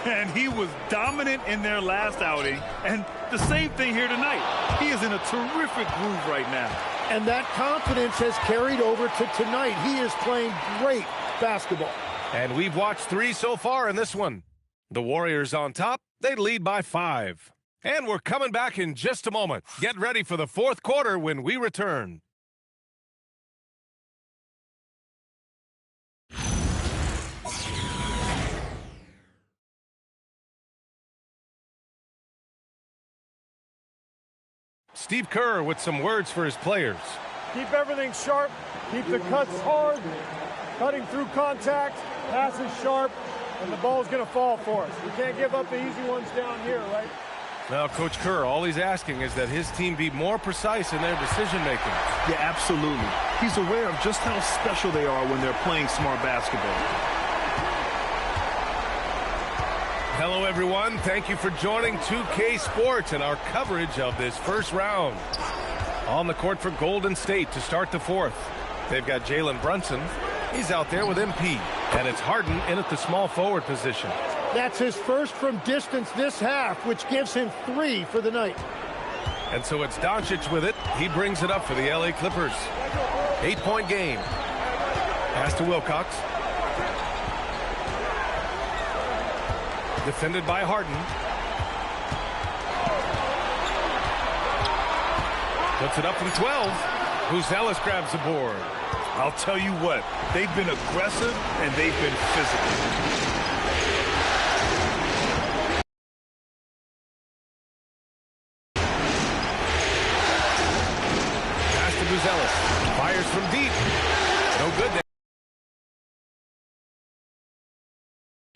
And he was dominant in their last outing. And the same thing here tonight. He is in a terrific groove right now. And that confidence has carried over to tonight. He is playing great basketball. And we've watched 3 so far in this one. The Warriors on top. They lead by 5. And we're coming back in just a moment. Get ready for the fourth quarter when we return. Steve Kerr with some words for his players. Keep everything sharp. Keep the cuts hard. Cutting through contact. Passes sharp. And the ball's going to fall for us. We can't give up the easy ones down here, right? Now, Coach Kerr, all he's asking is that his team be more precise in their decision-making. Yeah, absolutely. He's aware of just how special they are when they're playing smart basketball. Hello, everyone. Thank you for joining 2K Sports and our coverage of this first round. On the court for Golden State to start the fourth. They've got Jalen Brunson. He's out there with MP. And it's Harden in at the small forward position. That's his first from distance this half, which gives him 3 for the night. And so it's Doncic with it. He brings it up for the LA Clippers. 8-point game. Pass to Wilcox. Defended by Harden. Puts it up from 12. Buzelis grabs the board. I'll tell you what, they've been aggressive and they've been physical. Buzelis fires from deep. No good there.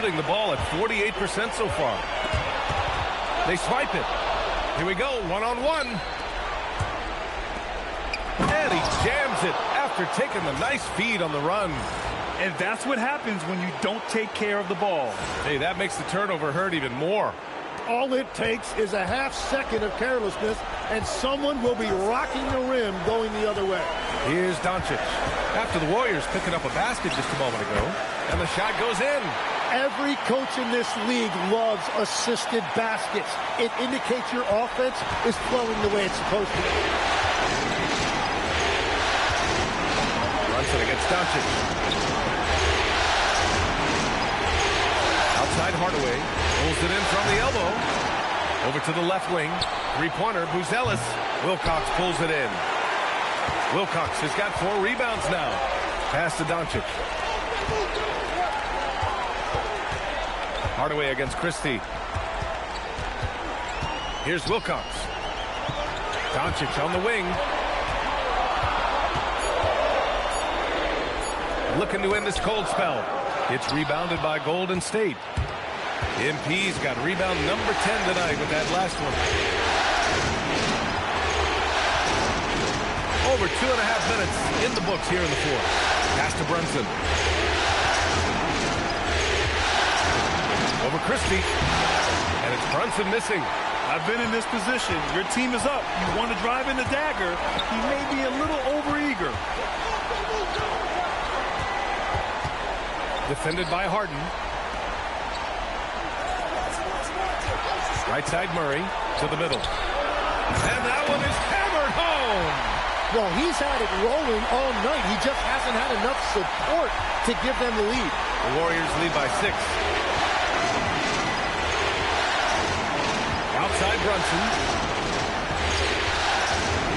Shooting the ball at 48% so far. They swipe it. Here we go, one-on-one. And he jams it after taking the nice feed on the run. And that's what happens when you don't take care of the ball. Hey, that makes the turnover hurt even more. All it takes is a half second of carelessness, and someone will be rocking the rim going the other way. Here's Doncic. After the Warriors picking up a basket just a moment ago, and the shot goes in. Every coach in this league loves assisted baskets. It indicates your offense is flowing the way it's supposed to. Brunson against Doncic. Outside Hardaway. Pulls it in from the elbow. Over to the left wing. Three-pointer, Buzelis. Wilcox pulls it in. Wilcox has got 4 rebounds now. Pass to Doncic. Hardaway against Christie. Here's Wilcox. Doncic on the wing. Looking to end this cold spell. It's rebounded by Golden State. MP's got rebound number 10 tonight with that last one. Over 2.5 minutes in the books here in the fourth. Pass to Brunson. Over Christie. And it's Brunson missing. I've been in this position. Your team is up. You want to drive in the dagger. He may be a little overeager. Defended by Harden. Right side Murray to the middle. And that one is hammered home. Well, he's had it rolling all night. He just hasn't had enough support to give them the lead. The Warriors lead by 6. Outside Brunson.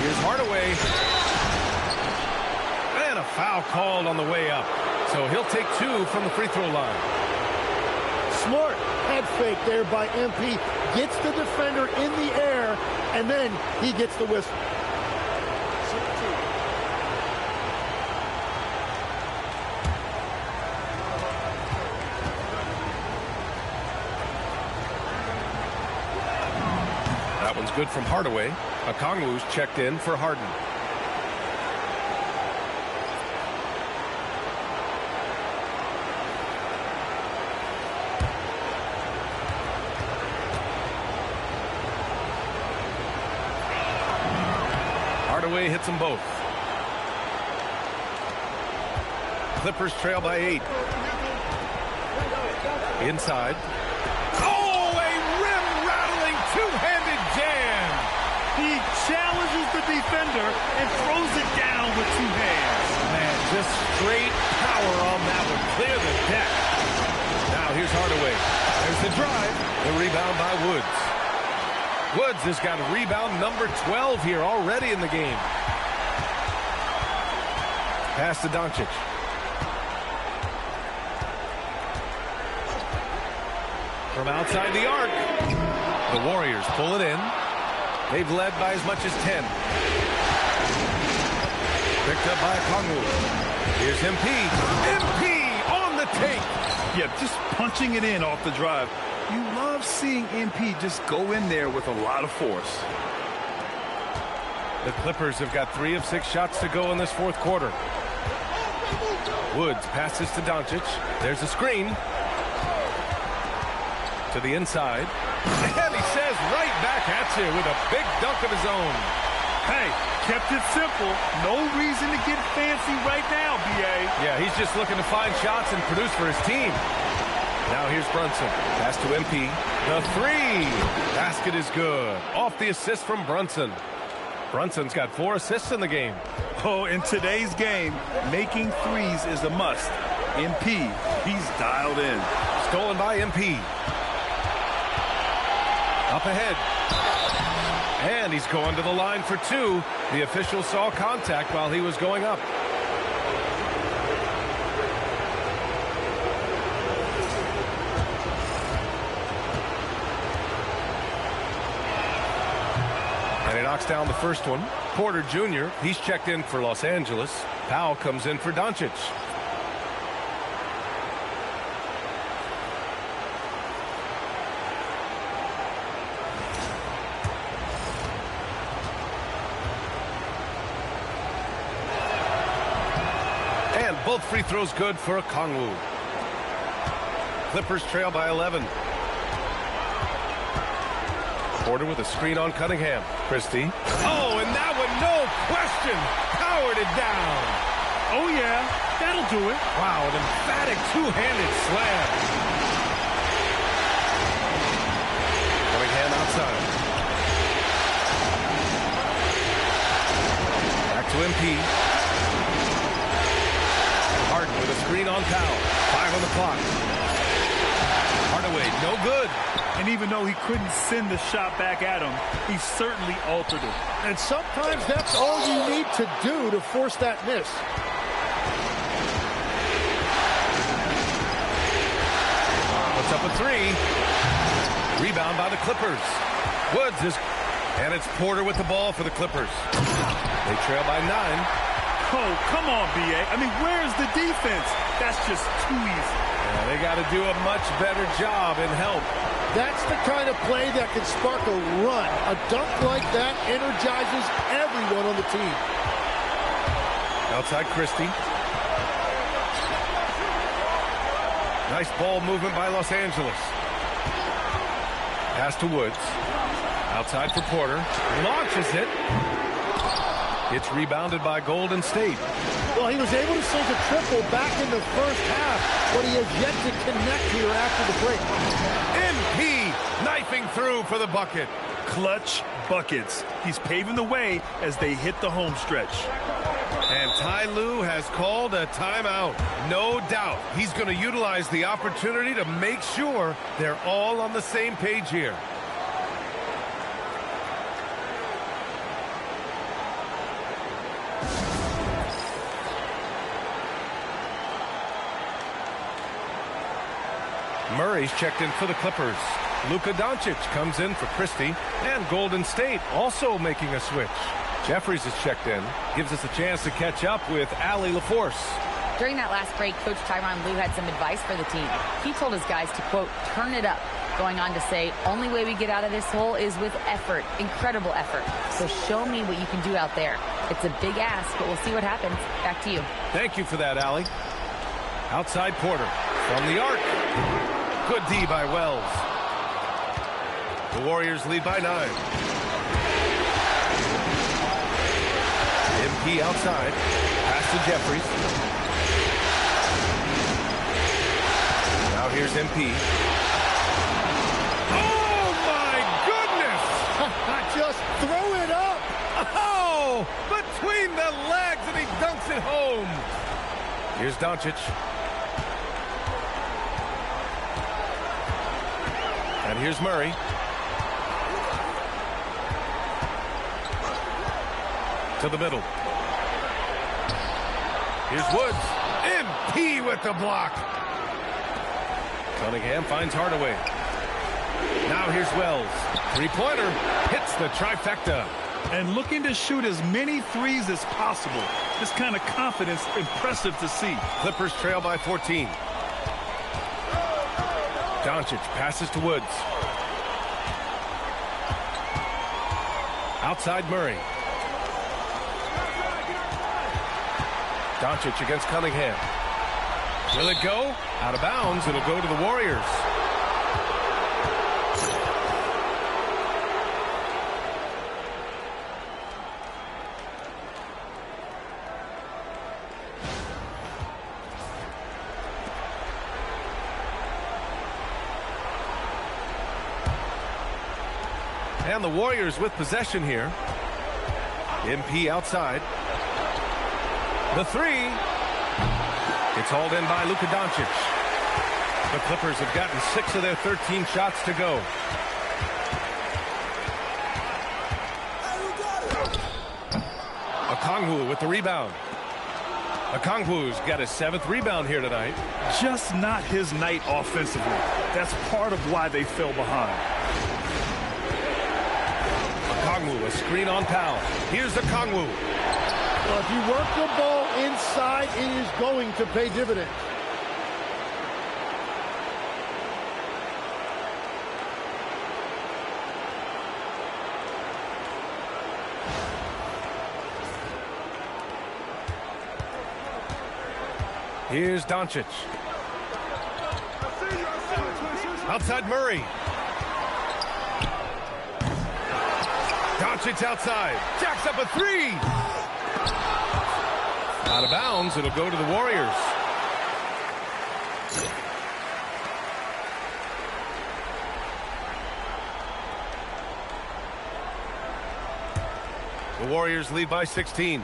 Here's Hardaway. And a foul called on the way up. So he'll take 2 from the free throw line. Smart head fake there by MP. Gets the defender in the air, and then he gets the whistle. That one's good from Hardaway. Okongwu's checked in for Harden. Hardaway hits them both. Clippers trail by 8. Inside. Oh, a rim-rattling two-handed jam. He challenges the defender and throws it down with 2 hands. Man, just straight power on that one. Clear the deck. Now here's Hardaway. There's the drive. The rebound by Woods. Woods has got a rebound number 12 here already in the game. Pass to Doncic. From outside the arc. The Warriors pull it in. They've led by as much as 10. Picked up by Okongwu. Here's MP. MP on the take. Yeah, just punching it in off the drive. You love seeing MP just go in there with a lot of force. The Clippers have got 3 of 6 shots to go in this fourth quarter. Woods passes to Doncic. There's a screen. To the inside. And he says right back at you with a big dunk of his own. Hey, kept it simple. No reason to get fancy right now, B.A. Yeah, he's just looking to find shots and produce for his team. Now here's Brunson. Pass to MP. The three. Basket is good. Off the assist from Brunson. Brunson's got 4 assists in the game. Oh, in today's game, making threes is a must. MP, he's dialed in. Stolen by MP. Up ahead. And he's going to the line for 2. The official saw contact while he was going up. And he knocks down the first one. Porter Jr., he's checked in for Los Angeles. Powell comes in for Doncic. And both free throws good for Okongwu. Clippers trail by 11. Porter with a screen on Cunningham. Christie. Oh, and that one, no question, powered it down. Oh, yeah, that'll do it. Wow, an emphatic two-handed slam. Cunningham outside. Back to MP. Harden with a screen on Powell. 5 on the clock. Hardaway, no good. And even though he couldn't send the shot back at him, he certainly altered it. And sometimes that's all you need to do to force that miss. Puts up a 3. Rebound by the Clippers. Woods is... And it's Porter with the ball for the Clippers. They trail by 9. Oh, come on, B.A. I mean, where's the defense? That's just too easy. Yeah, they got to do a much better job in help. That's the kind of play that can spark a run. A dunk like that energizes everyone on the team. Outside Christie. Nice ball movement by Los Angeles. Pass to Woods. Outside for Porter. Launches it. It's rebounded by Golden State. Well, he was able to sink a triple back in the first half, but he has yet to connect here after the break. MP knifing through for the bucket. Clutch buckets. He's paving the way as they hit the home stretch. And Ty Lue has called a timeout. No doubt he's going to utilize the opportunity to make sure they're all on the same page here. Murray's checked in for the Clippers. Luka Doncic comes in for Christie. And Golden State also making a switch. Jeffries is checked in. Gives us a chance to catch up with Allie LaForce. During that last break, Coach Tyronn Lue had some advice for the team. He told his guys to, quote, turn it up. Going on to say, only way we get out of this hole is with effort, incredible effort. So show me what you can do out there. It's a big ask, but we'll see what happens. Back to you. Thank you for that, Allie. Outside Porter from the arc. Good D by Wells. The Warriors lead by 9. MP outside. Pass to Jeffries. Now here's MP. Oh, my goodness! Just throw it up! Oh! Between the legs, and he dunks it home. Here's Doncic. And here's Murray. To the middle. Here's Woods. MP with the block. Cunningham finds Hardaway. Now here's Wells. Three-pointer. Hits the trifecta. And looking to shoot as many threes as possible. This kind of confidence, impressive to see. Clippers trail by 14. Doncic passes to Woods. Outside Murray. Doncic against Cunningham. Will it go? Out of bounds. It'll go to the Warriors. And the Warriors with possession here. MP outside. The three. It's hauled in by Luka Doncic. The Clippers have gotten 6 of their 13 shots to go. Okongwu with the rebound. Okongwu's got his 7th rebound here tonight. Just not his night offensively. That's part of why they fell behind. Okongwu, a screen on Powell. Here's Okongwu. Well, if you work the ball inside, it is going to pay dividends. Here's Doncic. Outside Murray. Doncic outside. Jacks up a 3. Out of bounds. It'll go to the Warriors. The Warriors lead by 16.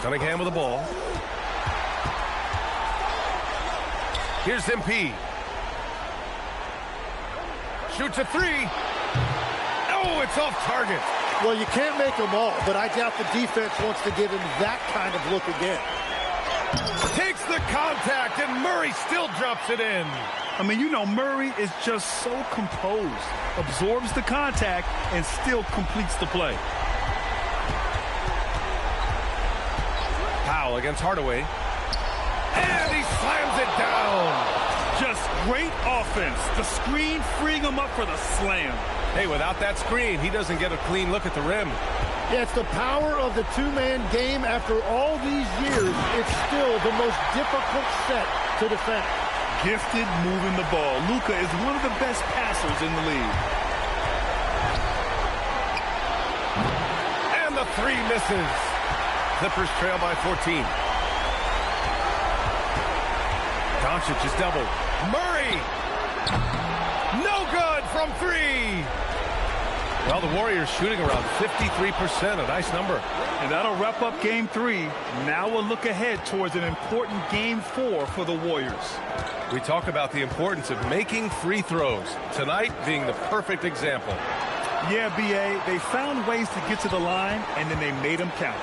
Cunningham with the ball. Here's MP. Shoots a 3. Oh, it's off target. Well, you can't make them all, but I doubt the defense wants to give him that kind of look again. Takes the contact, and Murray still drops it in. I mean, you know, Murray is just so composed, absorbs the contact, and still completes the play. Powell against Hardaway. And he slams it down. Just great offense. The screen freeing him up for the slam. Hey, without that screen, he doesn't get a clean look at the rim. Yeah, it's the power of the two-man game. After all these years, it's still the most difficult set to defend. Gifted moving the ball. Luka is one of the best passers in the league. And the 3 misses. Clippers trail by 14. Doncic is doubled. Murray! No good from 3! Well, the Warriors shooting around 53%, a nice number. And that'll wrap up Game 3. Now we'll look ahead towards an important Game 4 for the Warriors. We talk about the importance of making free throws. Tonight being the perfect example. Yeah, B.A., they found ways to get to the line, and then they made them count.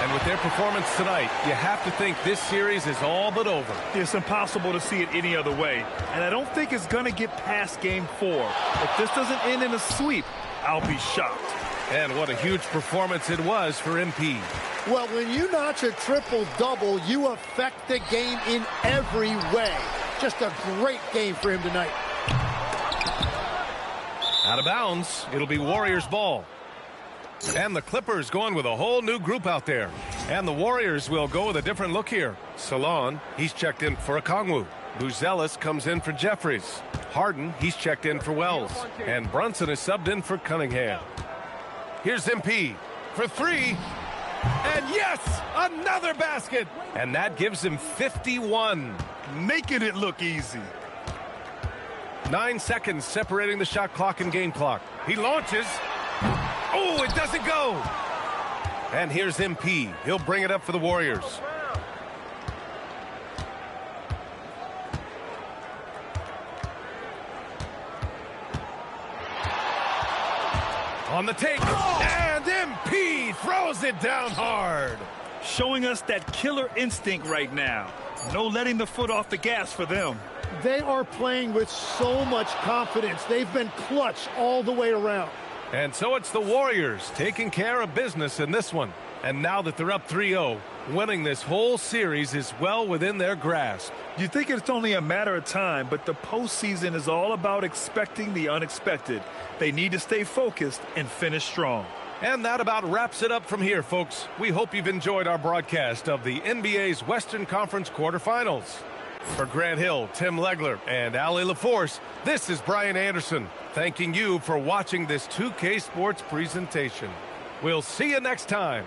And with their performance tonight, you have to think this series is all but over. It's impossible to see it any other way, and I don't think it's going to get past Game 4. If this doesn't end in a sweep, I'll be shocked. And what a huge performance it was for MP. Well, when you notch a triple-double, you affect the game in every way. Just a great game for him tonight. Out of bounds, it'll be Warriors ball. And the Clippers going with a whole new group out there. And the Warriors will go with a different look here. Salon, he's checked in for Okongwu. Buzelis comes in for Jeffries. Harden, he's checked in for Wells. And Brunson is subbed in for Cunningham. Here's MP for 3. And yes, another basket. And that gives him 51. Making it look easy. 9 seconds separating the shot clock and game clock. He launches. Oh, it doesn't go. And here's MP. He'll bring it up for the Warriors. On the take. And MP throws it down hard. Showing us that killer instinct right now. No letting the foot off the gas for them. They are playing with so much confidence. They've been clutch all the way around. And so it's the Warriors taking care of business in this one. And now that they're up 3-0, winning this whole series is well within their grasp. You think it's only a matter of time, but the postseason is all about expecting the unexpected. They need to stay focused and finish strong. And that about wraps it up from here, folks. We hope you've enjoyed our broadcast of the NBA's Western Conference quarterfinals. For Grant Hill, Tim Legler, and Ali LaForce, this is Brian Anderson, thanking you for watching this 2K Sports presentation. We'll see you next time.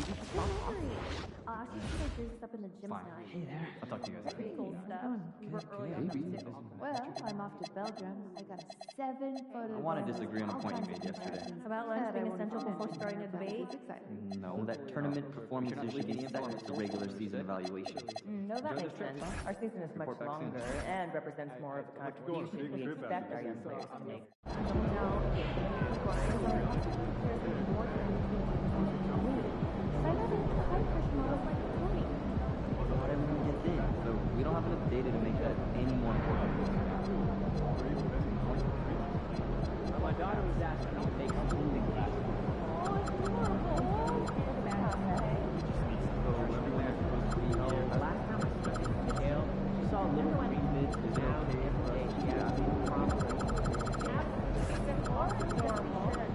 I'll actually just like this up in the gym tonight. Hey there. I'll talk to you guys. Pretty cool stuff. We were early on that too. Well, I'm off to Belgium. I got a 7-photo. I want to disagree on a point you made yesterday. About lunch being essential before starting a debate. No, that tournament performances should be second to regular season evaluation. No, that makes sense. Our season is much longer and represents more of the contribution we expect our young players to make. Not everyone gets in, so we don't have enough data to make that any more important. My daughter was asking me to make something class. So everyone is supposed to be here. Last time I studied the tail, she saw a little green bit down and she asked me to promise her.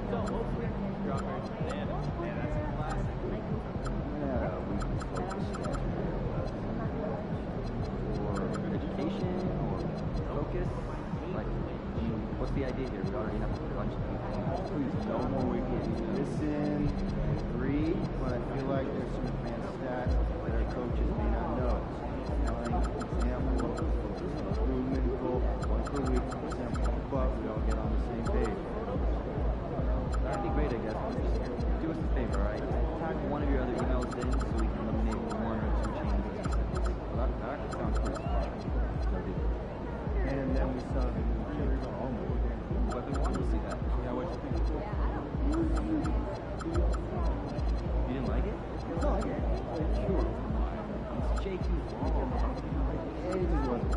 So hopefully, strawberries and bananas. Man, that's a classic. Yeah, we can focus or education or focus. Like, what's the idea here? We already have a bunch of people. Please, no more weekends. Listen, I agree, but I feel like there's some advanced stats that our coaches may not know. Example, improvement goal, once per week, sample above, we all get on the same page. That'd be great, I guess. Just do us a favor, all right? Tag one of your other emails in so we can eliminate one or two changes. Well, that sounds pretty smart. And then we saw the new changes. But we wanted to see that. Yeah, what you think? You didn't like it? No, I get it. Sure. It's JQ. It is what it is.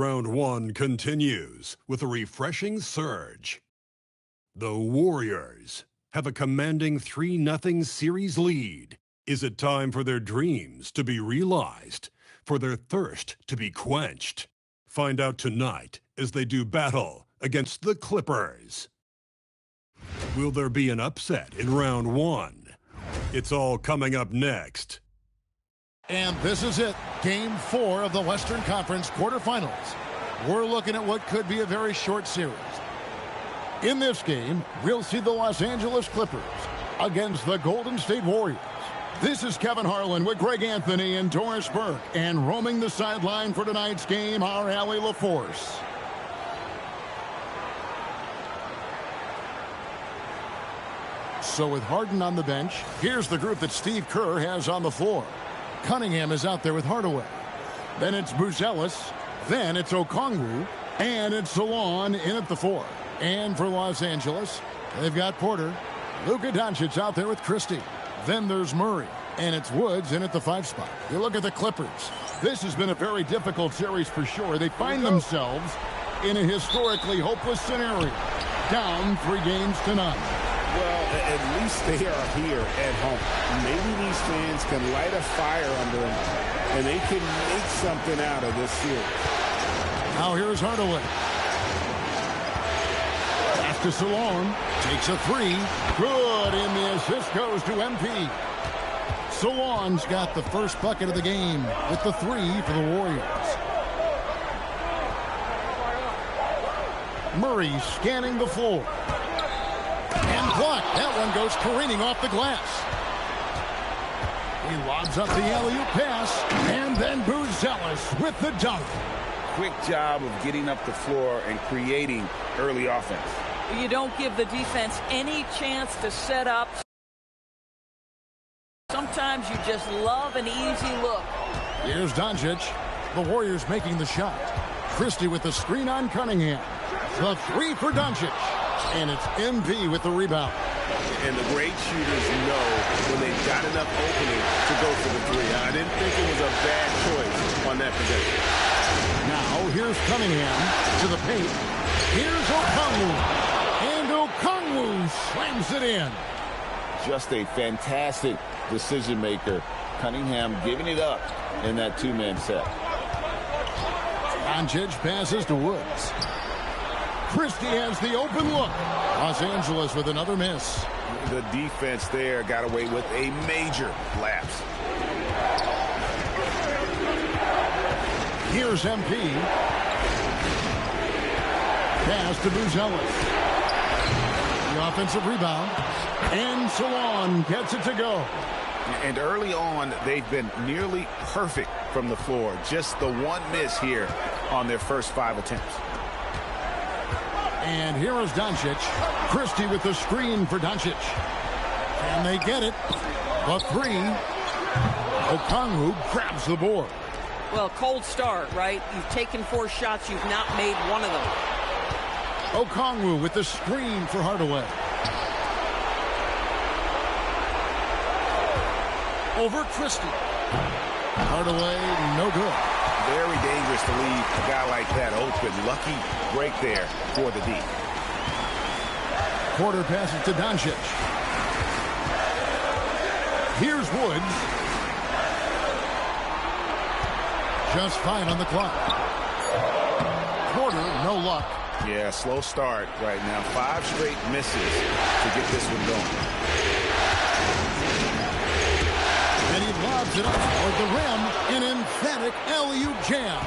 Round 1 continues with a refreshing surge. The Warriors have a commanding 3-0 series lead. Is it time for their dreams to be realized, for their thirst to be quenched? Find out tonight as they do battle against the Clippers. Will there be an upset in Round 1? It's all coming up next. And this is it, Game 4 of the Western Conference quarterfinals. We're looking at what could be a very short series. In this game, we'll see the Los Angeles Clippers against the Golden State Warriors. This is Kevin Harlan with Greg Anthony and Doris Burke, and roaming the sideline for tonight's game, our Allie LaForce. So with Harden on the bench, here's the group that Steve Kerr has on the floor. Cunningham is out there with Hardaway. Then it's Buzelis. Then it's Okongwu. And it's Salon in at the 4. And for Los Angeles, they've got Porter. Luka Doncic out there with Christie. Then there's Murray. And it's Woods in at the 5 spot. You look at the Clippers. This has been a very difficult series for sure. They find themselves in a historically hopeless scenario. Down 3 games to none. Well, at least they are here at home. Maybe these fans can light a fire under them, and they can make something out of this series. Now here's Hardaway. Pass to Salon. Takes a 3. Good, and the assist goes to MP. Salon's got the first bucket of the game with the 3 for the Warriors. Murray scanning the floor. And blocked. That one goes careening off the glass. He lobs up the alley-oop pass. And then Buzelis with the dunk. Quick job of getting up the floor and creating early offense. You don't give the defense any chance to set up. Sometimes you just love an easy look. Here's Doncic. The Warriors making the shot. Christie with the screen on Cunningham. The 3 for Doncic. And it's MP with the rebound. And the great shooters know when they've got enough opening to go for the 3. I didn't think it was a bad choice on that possession. Now here's Cunningham to the paint. Here's Okongwu. And Okongwu slams it in. Just a fantastic decision maker. Cunningham giving it up in that 2-man set. Doncic passes to Woods. Christie has the open look. Los Angeles with another miss. The defense there got away with a major lapse. Here's MP. Pass to Buzelis. The offensive rebound. And Salon gets it to go. And early on, they've been nearly perfect from the floor. Just the one miss here on their first 5 attempts. And here is Doncic. Christie with the screen for Doncic. And they get it. The 3. Okongwu grabs the board. Well, cold start, right? You've taken 4 shots. You've not made one of them. Okongwu with the screen for Hardaway. Over Christie. Hardaway, no good. Very dangerous to leave a guy like that open. Lucky break there for the D. Porter passes to Doncic. Here's Woods. Just 5 on the clock. Porter, no luck. Yeah, slow start right now. 5 straight misses to get this one going. And he lobs it up toward the rim. An emphatic alley-oop jam.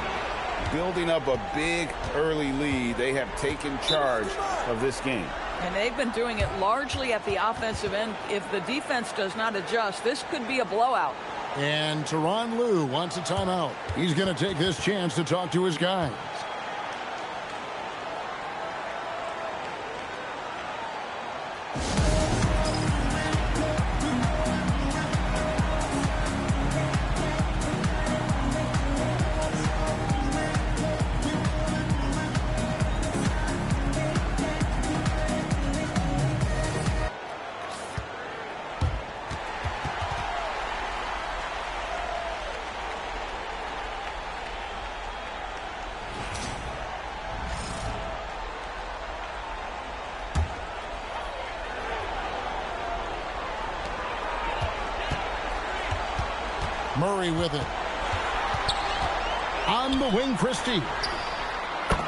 Building up a big early lead. They have taken charge of this game. And they've been doing it largely at the offensive end. If the defense does not adjust, this could be a blowout. And Tyronn Lue wants a timeout. He's going to take this chance to talk to his guys. Murray with it. On the wing, Christie.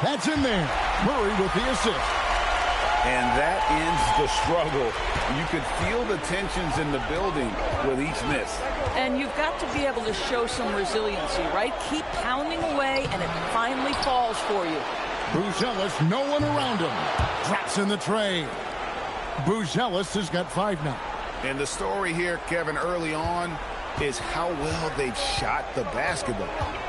That's in there. Murray with the assist. And that ends the struggle. You could feel the tensions in the building with each miss. And you've got to be able to show some resiliency, right? Keep pounding away, and it finally falls for you. Buzelis, no one around him. Drops in the tray. Buzelis has got 5 now. And the story here, Kevin, early on is how well they've shot the basketball.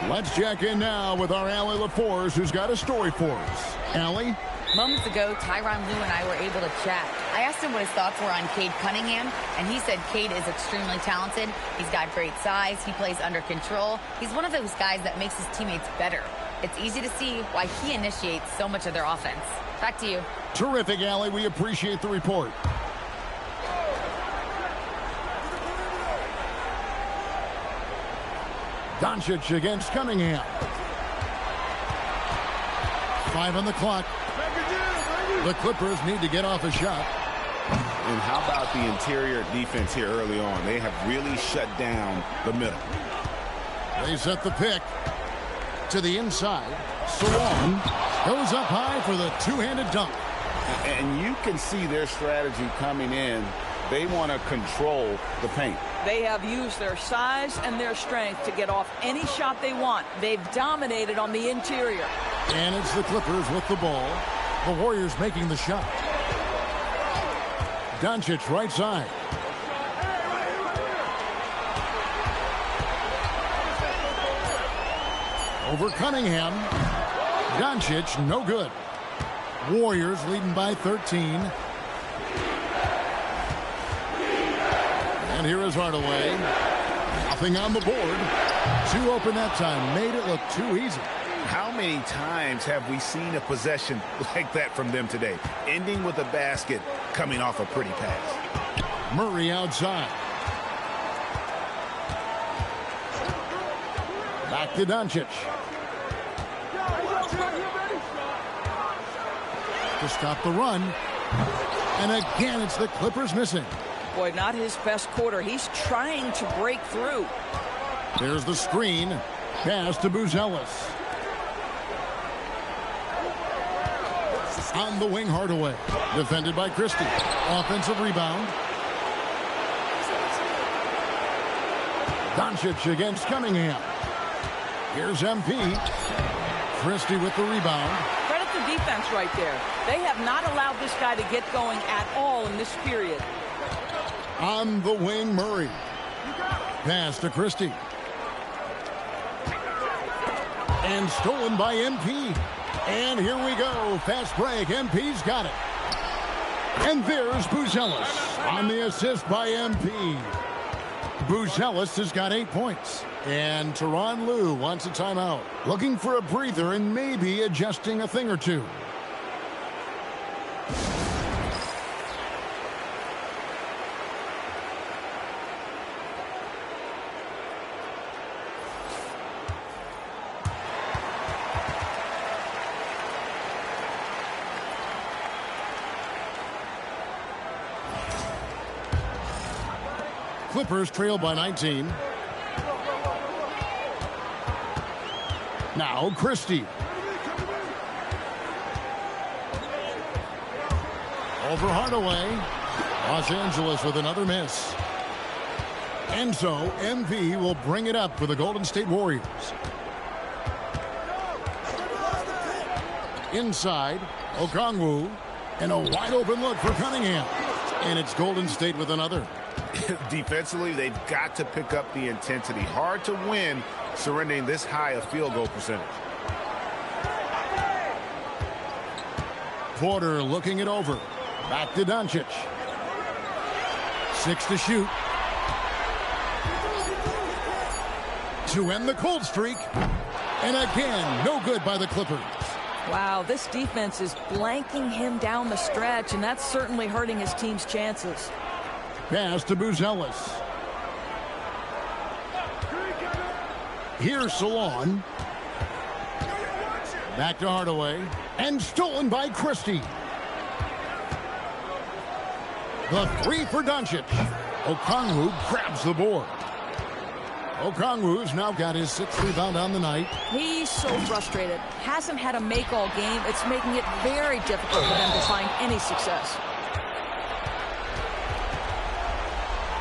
Let's check in now with our Allie LaForce, who's got a story for us. Allie? Moments ago, Tyronn Lue and I were able to chat. I asked him what his thoughts were on Cade Cunningham, and he said Cade is extremely talented. He's got great size. He plays under control. He's one of those guys that makes his teammates better. It's easy to see why he initiates so much of their offense. Back to you. Terrific, Allie. We appreciate the report. Doncic against Cunningham. 5 on the clock. The Clippers need to get off a shot. And how about the interior defense here early on? They have really shut down the middle. They set the pick to the inside. Salon goes up high for the two-handed dunk. And you can see their strategy coming in. They want to control the paint. They have used their size and their strength to get off any shot they want. They've dominated on the interior. And it's the Clippers with the ball. The Warriors making the shot. Doncic right side. Over Cunningham. Doncic, no good. Warriors leading by 13. And here is Hardaway. Nothing on the board. 2 open that time. Made it look too easy. How many times have we seen a possession like that from them today? Ending with a basket, coming off a pretty pass. Murray outside. Back to Doncic. To stop the run. And again, it's the Clippers missing. Boy, not his best quarter. He's trying to break through. There's the screen. Pass to Buzelis. On the wing, Hardaway. Defended by Christie. Offensive rebound. Doncic against Cunningham. Here's MP. Christie with the rebound. Credit the defense right there. They have not allowed this guy to get going at all in this period. On the wing, Murray. Pass to Christie. And stolen by MP. And here we go. Fast break. MP's got it. And there's Buzelis on the assist by MP. Buzelis has got 8 points. And Tyronn Lue wants a timeout. Looking for a breather and maybe adjusting a thing or two. Clippers trail by 19. Now Christie. Over Hardaway. Los Angeles with another miss. And so MP will bring it up for the Golden State Warriors. Inside, Okongwu. And a wide open look for Cunningham. And it's Golden State with another. Defensively, they've got to pick up the intensity. Hard to win surrendering this high a field goal percentage. Porter looking it over. Back to Doncic. 6 to shoot. To end the cold streak. And again, no good by the Clippers. Wow, this defense is blanking him down the stretch, and that's certainly hurting his team's chances. Pass to Buzelis. Here's Salon. Back to Hardaway. And stolen by Christie. The 3 for Doncic. Okongwu grabs the board. Okongwu's now got his 6th rebound on the night. He's so frustrated. Hasn't had a make all game. It's making it very difficult for them to find any success.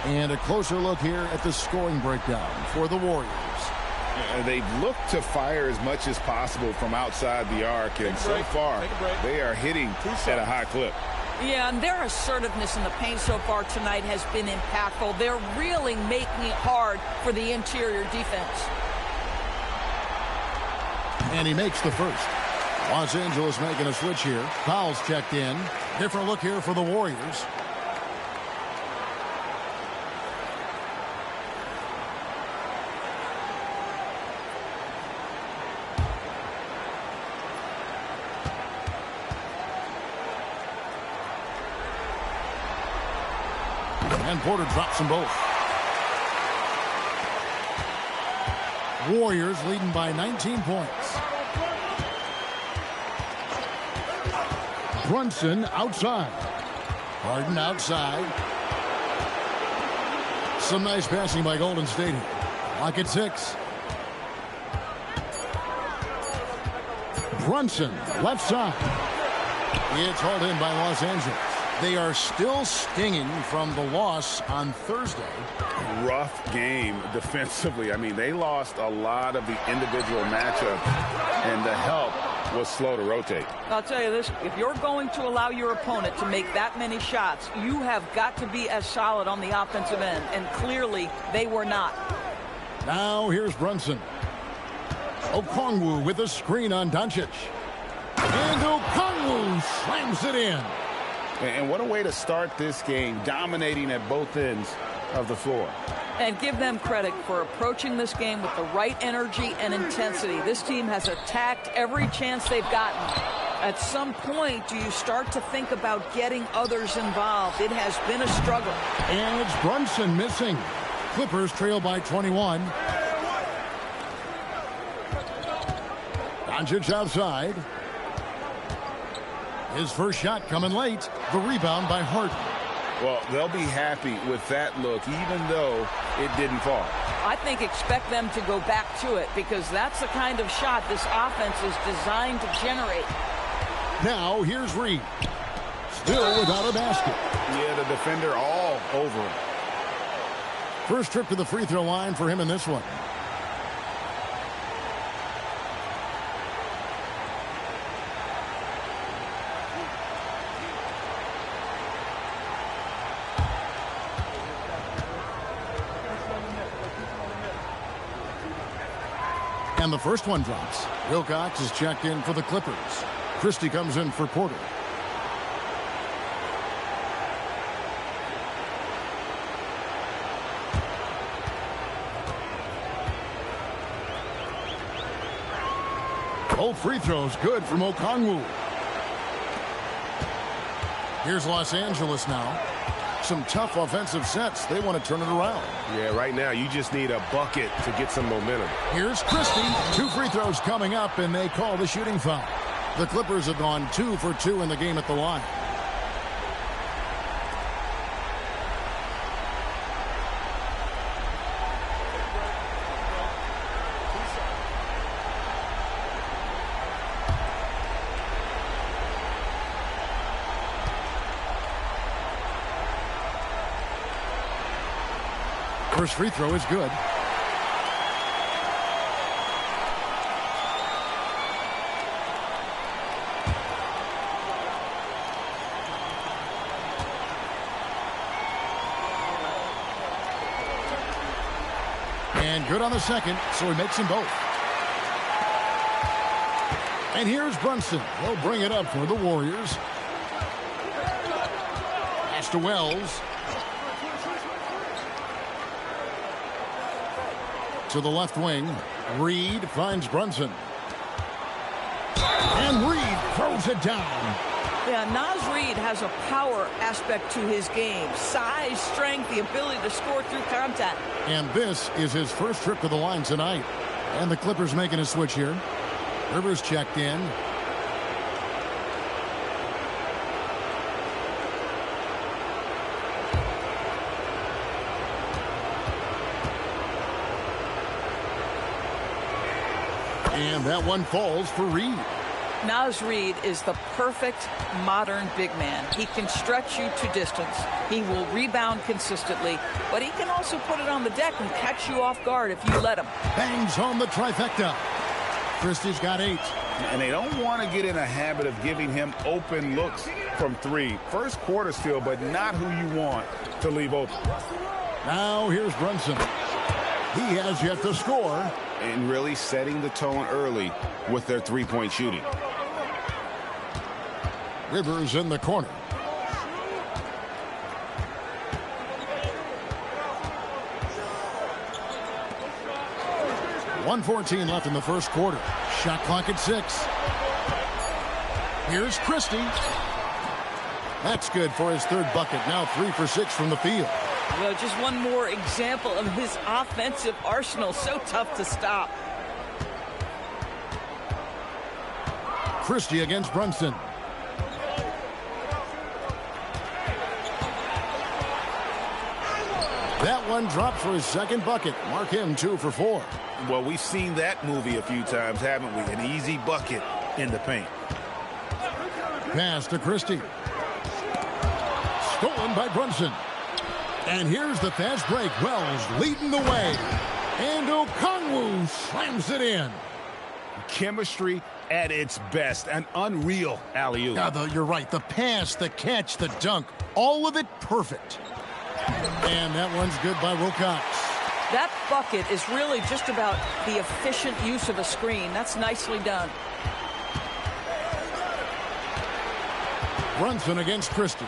And a closer look here at the scoring breakdown for the Warriors. They've looked to fire as much as possible from outside the arc, and so far they are hitting at a high clip. Yeah, and their assertiveness in the paint so far tonight has been impactful. They're really making it hard for the interior defense. And he makes the first. Los Angeles making a switch here. Fouls checked in. Different look here for the Warriors. And Porter drops them both. Warriors leading by 19 points. Brunson outside. Harden outside. Some nice passing by Golden State here. Lock at 6. Brunson left side. It's hauled in by Los Angeles. They are still stinging from the loss on Thursday. Rough game defensively. I mean, they lost a lot of the individual matchups, and the help was slow to rotate. I'll tell you this, if you're going to allow your opponent to make that many shots, you have got to be as solid on the offensive end, and clearly they were not. Now here's Brunson. Okongwu with a screen on Doncic. And Okongwu slams it in. And what a way to start this game, dominating at both ends of the floor. And give them credit for approaching this game with the right energy and intensity. This team has attacked every chance they've gotten. At some point, do you start to think about getting others involved? It has been a struggle. And it's Brunson missing. Clippers trail by 21. Doncic outside. His first shot coming late. The rebound by Harden. Well, they'll be happy with that look, even though it didn't fall. I think expect them to go back to it, because that's the kind of shot this offense is designed to generate. Now here's Reed. Still without a basket. Yeah, the defender all over him. First trip to the free throw line for him in this one. And the first one drops. Wilcox is checked in for the Clippers. Christie comes in for Porter. Both free throws good from Okongwu. Here's Los Angeles now. Some tough offensive sets. They want to turn it around. Yeah, right now you just need a bucket to get some momentum. Here's Christie. 2 free throws coming up, and they call the shooting foul. The Clippers have gone 2 for 2 in the game at the line. First free throw is good. And good on the second, so he makes them both. And here's Brunson. He'll bring it up for the Warriors. Pass to Wells. To the left wing. Reed finds Brunson. And Reed throws it down. Yeah, Naz Reid has a power aspect to his game. Size, strength, the ability to score through contact. And this is his first trip to the line tonight. And the Clippers making a switch here. Rivers checked in. And that one falls for Reed. Naz Reid is the perfect modern big man. He can stretch you to distance. He will rebound consistently, but he can also put it on the deck and catch you off guard if you let him. Bangs home the trifecta. Christie's got 8. And they don't want to get in a habit of giving him open looks from 3. First quarter still, but not who you want to leave open. Now here's Brunson. He has yet to score. And really setting the tone early with their three-point shooting. Rivers in the corner. .114 left in the first quarter. Shot clock at 6. Here's Christie. That's good for his 3rd bucket. Now 3 for 6 from the field. Well, just one more example of his offensive arsenal. So tough to stop. Christie against Brunson. That one drops for his 2nd bucket. Mark him 2 for 4. Well, we've seen that movie a few times, haven't we? An easy bucket in the paint. Pass to Christie. Stolen by Brunson. And here's the fast break. Wells leading the way. And Okongwu slams it in. Chemistry at its best. An unreal alley-oop. You're right. The pass, the catch, the dunk. All of it perfect. And that one's good by Wilcox. That bucket is really just about the efficient use of a screen. That's nicely done. Brunson against Christie.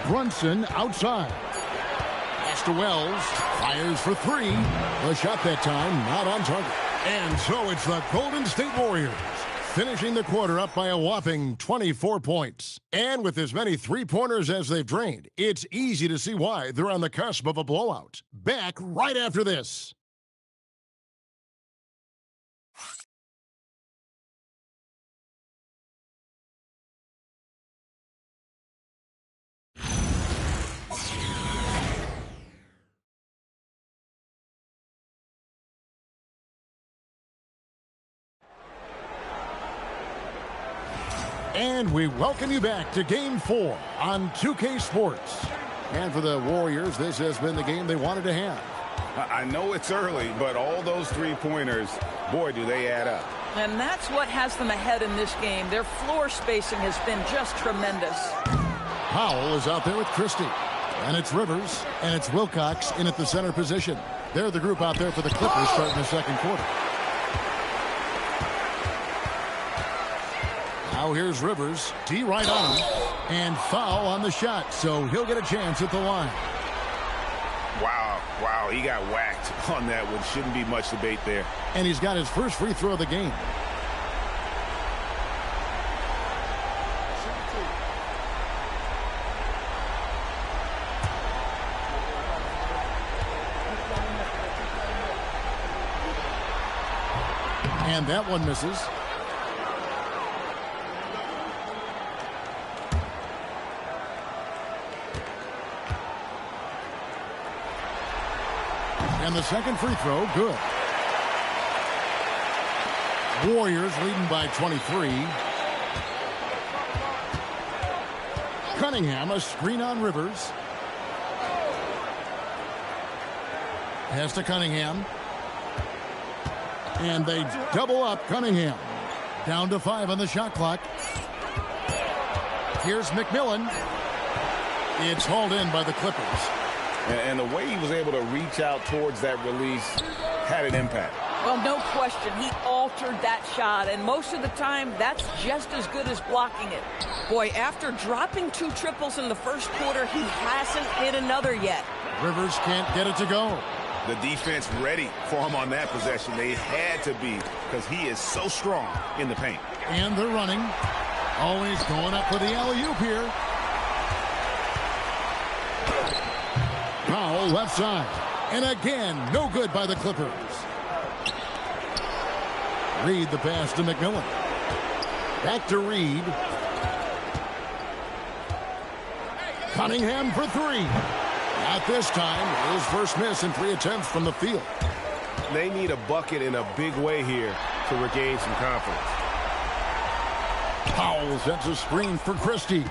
Brunson outside. Pass to Wells. Fires for 3. The shot that time not on target. And so it's the Golden State Warriors finishing the quarter up by a whopping 24 points. And with as many three-pointers as they've drained, it's easy to see why they're on the cusp of a blowout. Back right after this. And we welcome you back to Game 4 on 2K Sports. And for the Warriors, this has been the game they wanted to have. I know it's early, but all those three-pointers, boy, do they add up. And that's what has them ahead in this game. Their floor spacing has been just tremendous. Powell is out there with Christie. And it's Rivers, and it's Wilcox in at the center position. They're the group out there for the Clippers starting the second quarter. Now here's Rivers. D right on him. And foul on the shot, so he'll get a chance at the line. Wow, he got whacked on that one. Shouldn't be much debate there. And he's got his first free throw of the game. And that one misses. And the second free throw, good. Warriors leading by 23. Cunningham, a screen on Rivers. Pass to Cunningham. And they double up Cunningham. Down to 5 on the shot clock. Here's McMillan. It's hauled in by the Clippers. And the way he was able to reach out towards that release had an impact. Well, no question. He altered that shot, and most of the time, that's just as good as blocking it. Boy, after dropping 2 triples in the first quarter, he hasn't hit another yet. Rivers can't get it to go. The defense ready for him on that possession. They had to be, because he is so strong in the paint. And they're running. Always going up for the alley-oop here. Powell left side. And again, no good by the Clippers. Reed the pass to McMillan. Back to Reed. Cunningham for 3. Not this time. His first miss in 3 attempts from the field. They need a bucket in a big way here to regain some confidence. Powell sets a screen for Christie.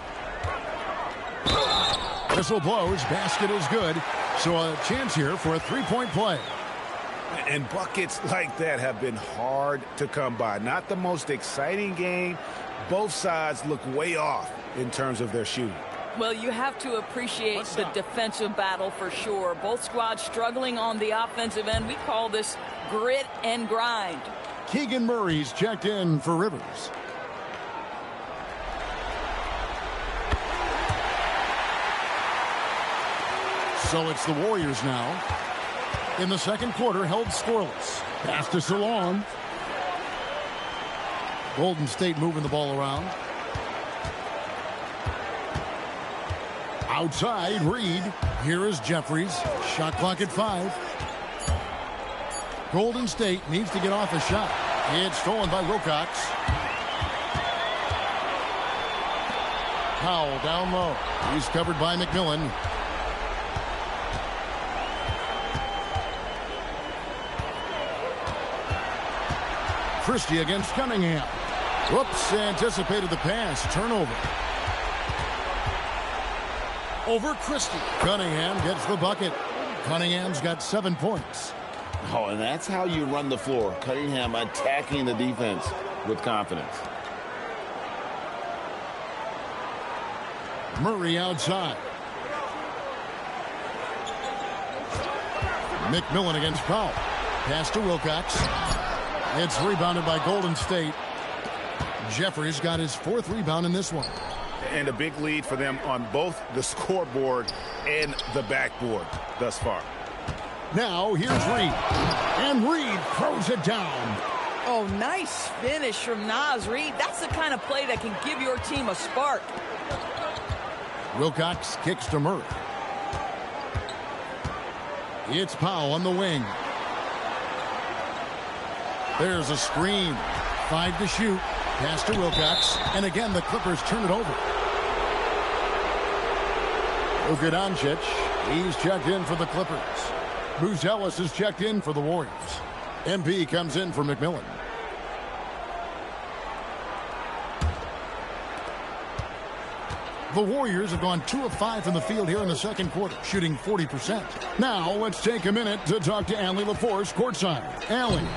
Whistle blows. Basket is good. So a chance here for a three-point play. And buckets like that have been hard to come by. Not the most exciting game. Both sides look way off in terms of their shooting. Well, you have to appreciate the defensive battle for sure. Both squads struggling on the offensive end. We call this grit and grind. Keegan Murray's checked in for Rivers. So it's the Warriors now. In the second quarter, held scoreless. Pass to Salon. Golden State moving the ball around. Outside, Reed. Here is Jeffries. Shot clock at 5. Golden State needs to get off a shot. It's stolen by Wilcox. Powell down low. He's covered by McMillan. Christie against Cunningham. Whoops, anticipated the pass. Turnover. Over Christie. Cunningham gets the bucket. Cunningham's got 7 points. Oh, and that's how you run the floor. Cunningham attacking the defense with confidence. Murray outside. McMillan against Powell. Pass to Wilcox. It's rebounded by Golden State. Jeffries got his 4th rebound in this one. And a big lead for them on both the scoreboard and the backboard thus far. Now here's Reed. And Reed throws it down. Oh, nice finish from Naz Reed. That's the kind of play that can give your team a spark. Wilcox kicks to Murray. It's Powell on the wing. There's a screen. 5 to shoot. Pass to Wilcox. And again, the Clippers turn it over. Luka Doncic. He's checked in for the Clippers. Buzelis is checked in for the Warriors. MP comes in for McMillan. The Warriors have gone 2 of 5 from the field here in the second quarter, shooting 40%. Now let's take a minute to talk to Allie LaForce courtside. Allie.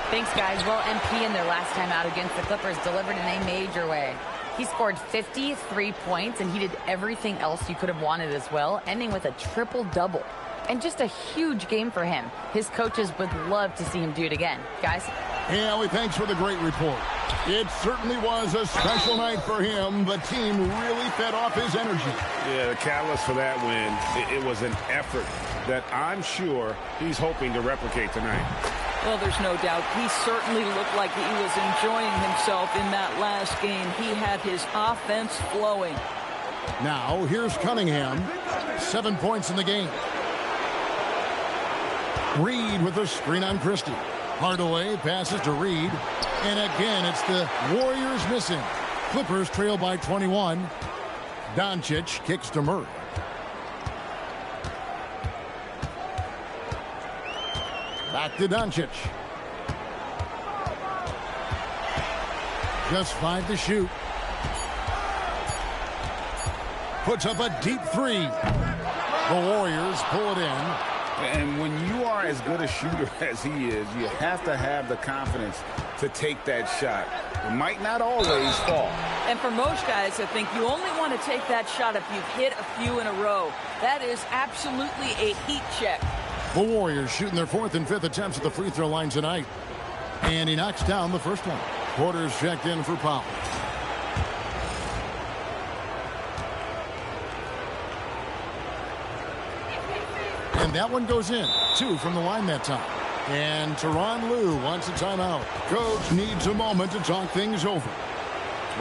Thanks, guys. Well, MP in their last time out against the Clippers delivered in a major way. He scored 53 points, and he did everything else you could have wanted as well, ending with a triple-double. And just a huge game for him. His coaches would love to see him do it again. Guys? Hey, Allie, thanks for the great report. It certainly was a special night for him. The team really fed off his energy. Yeah, the catalyst for that win, it was an effort that I'm sure he's hoping to replicate tonight. Well, there's no doubt. He certainly looked like he was enjoying himself in that last game. He had his offense flowing. Now, here's Cunningham. 7 points in the game. Reed with a screen on Christie. Hardaway passes to Reed. And again, it's the Warriors missing. Clippers trail by 21. Doncic kicks to Murray. Back to Doncic. Just 5 to shoot. Puts up a deep 3. The Warriors pull it in. And when you are as good a shooter as he is, you have to have the confidence to take that shot. It might not always fall. And for most guys, I think you only want to take that shot if you've hit a few in a row. That is absolutely a heat check. The Warriors shooting their 4th and 5th attempts at the free throw line tonight. And he knocks down the first one. Porter's checked in for Powell. And that one goes in. 2 from the line that time. And Tyronn Lue wants a timeout. Coach needs a moment to talk things over.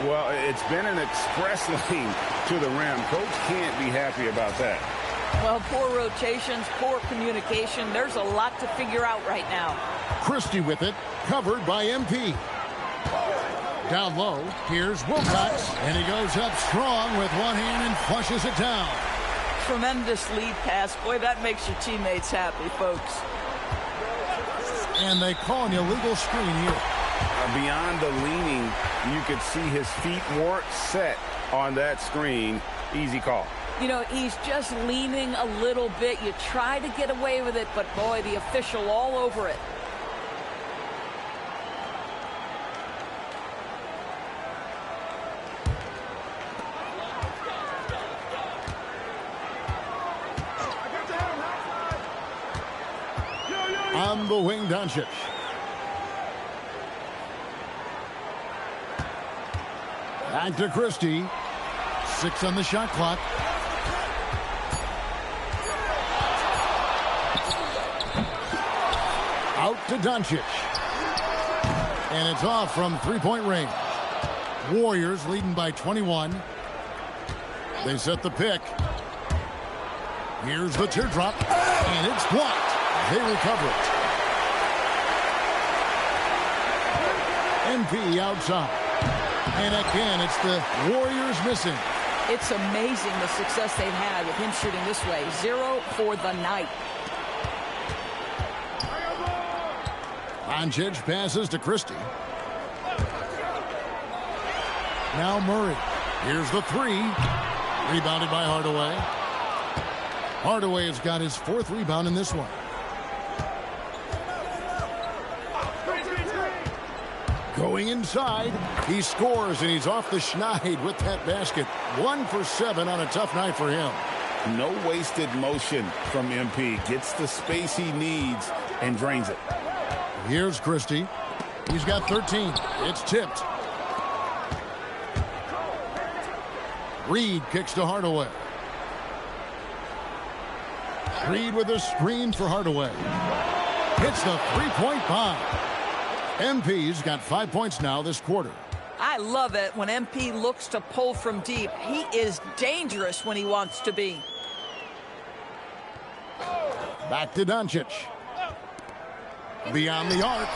Well, it's been an express lane to the rim. Coach can't be happy about that. Well, poor rotations, poor communication. There's a lot to figure out right now. Christie with it, covered by MP. Down low, here's Wilcox, and he goes up strong with one hand and flushes it down. Tremendous lead pass. Boy, that makes your teammates happy, folks. And they call an illegal screen here. Beyond the leaning, you could see his feet weren't set on that screen. Easy call. You know, he's just leaning a little bit. You try to get away with it, but boy, the official all over it. On the wing, Doncic. Back to Christie. 6 on the shot clock. Out to Doncic. And it's off from three-point range. Warriors leading by 21. They set the pick. Here's the teardrop. And it's blocked. They recover it. MP outside. And again, it's the Warriors missing. It's amazing the success they've had with him shooting this way. 0 for the night. Doncic passes to Christie. Now Murray. Here's the three. Rebounded by Hardaway. Hardaway has got his 4th rebound in this one. Going inside, he scores, and he's off the schneid with that basket. 1 for 7 on a tough night for him. No wasted motion from MP. Gets the space he needs and drains it. Here's Christie. He's got 13. It's tipped. Reed kicks to Hardaway. Reed with a screen for Hardaway. Hits the three-point bomb. MP's got 5 points now this quarter. I love it when MP looks to pull from deep. He is dangerous when he wants to be. Back to Doncic. Beyond the arc.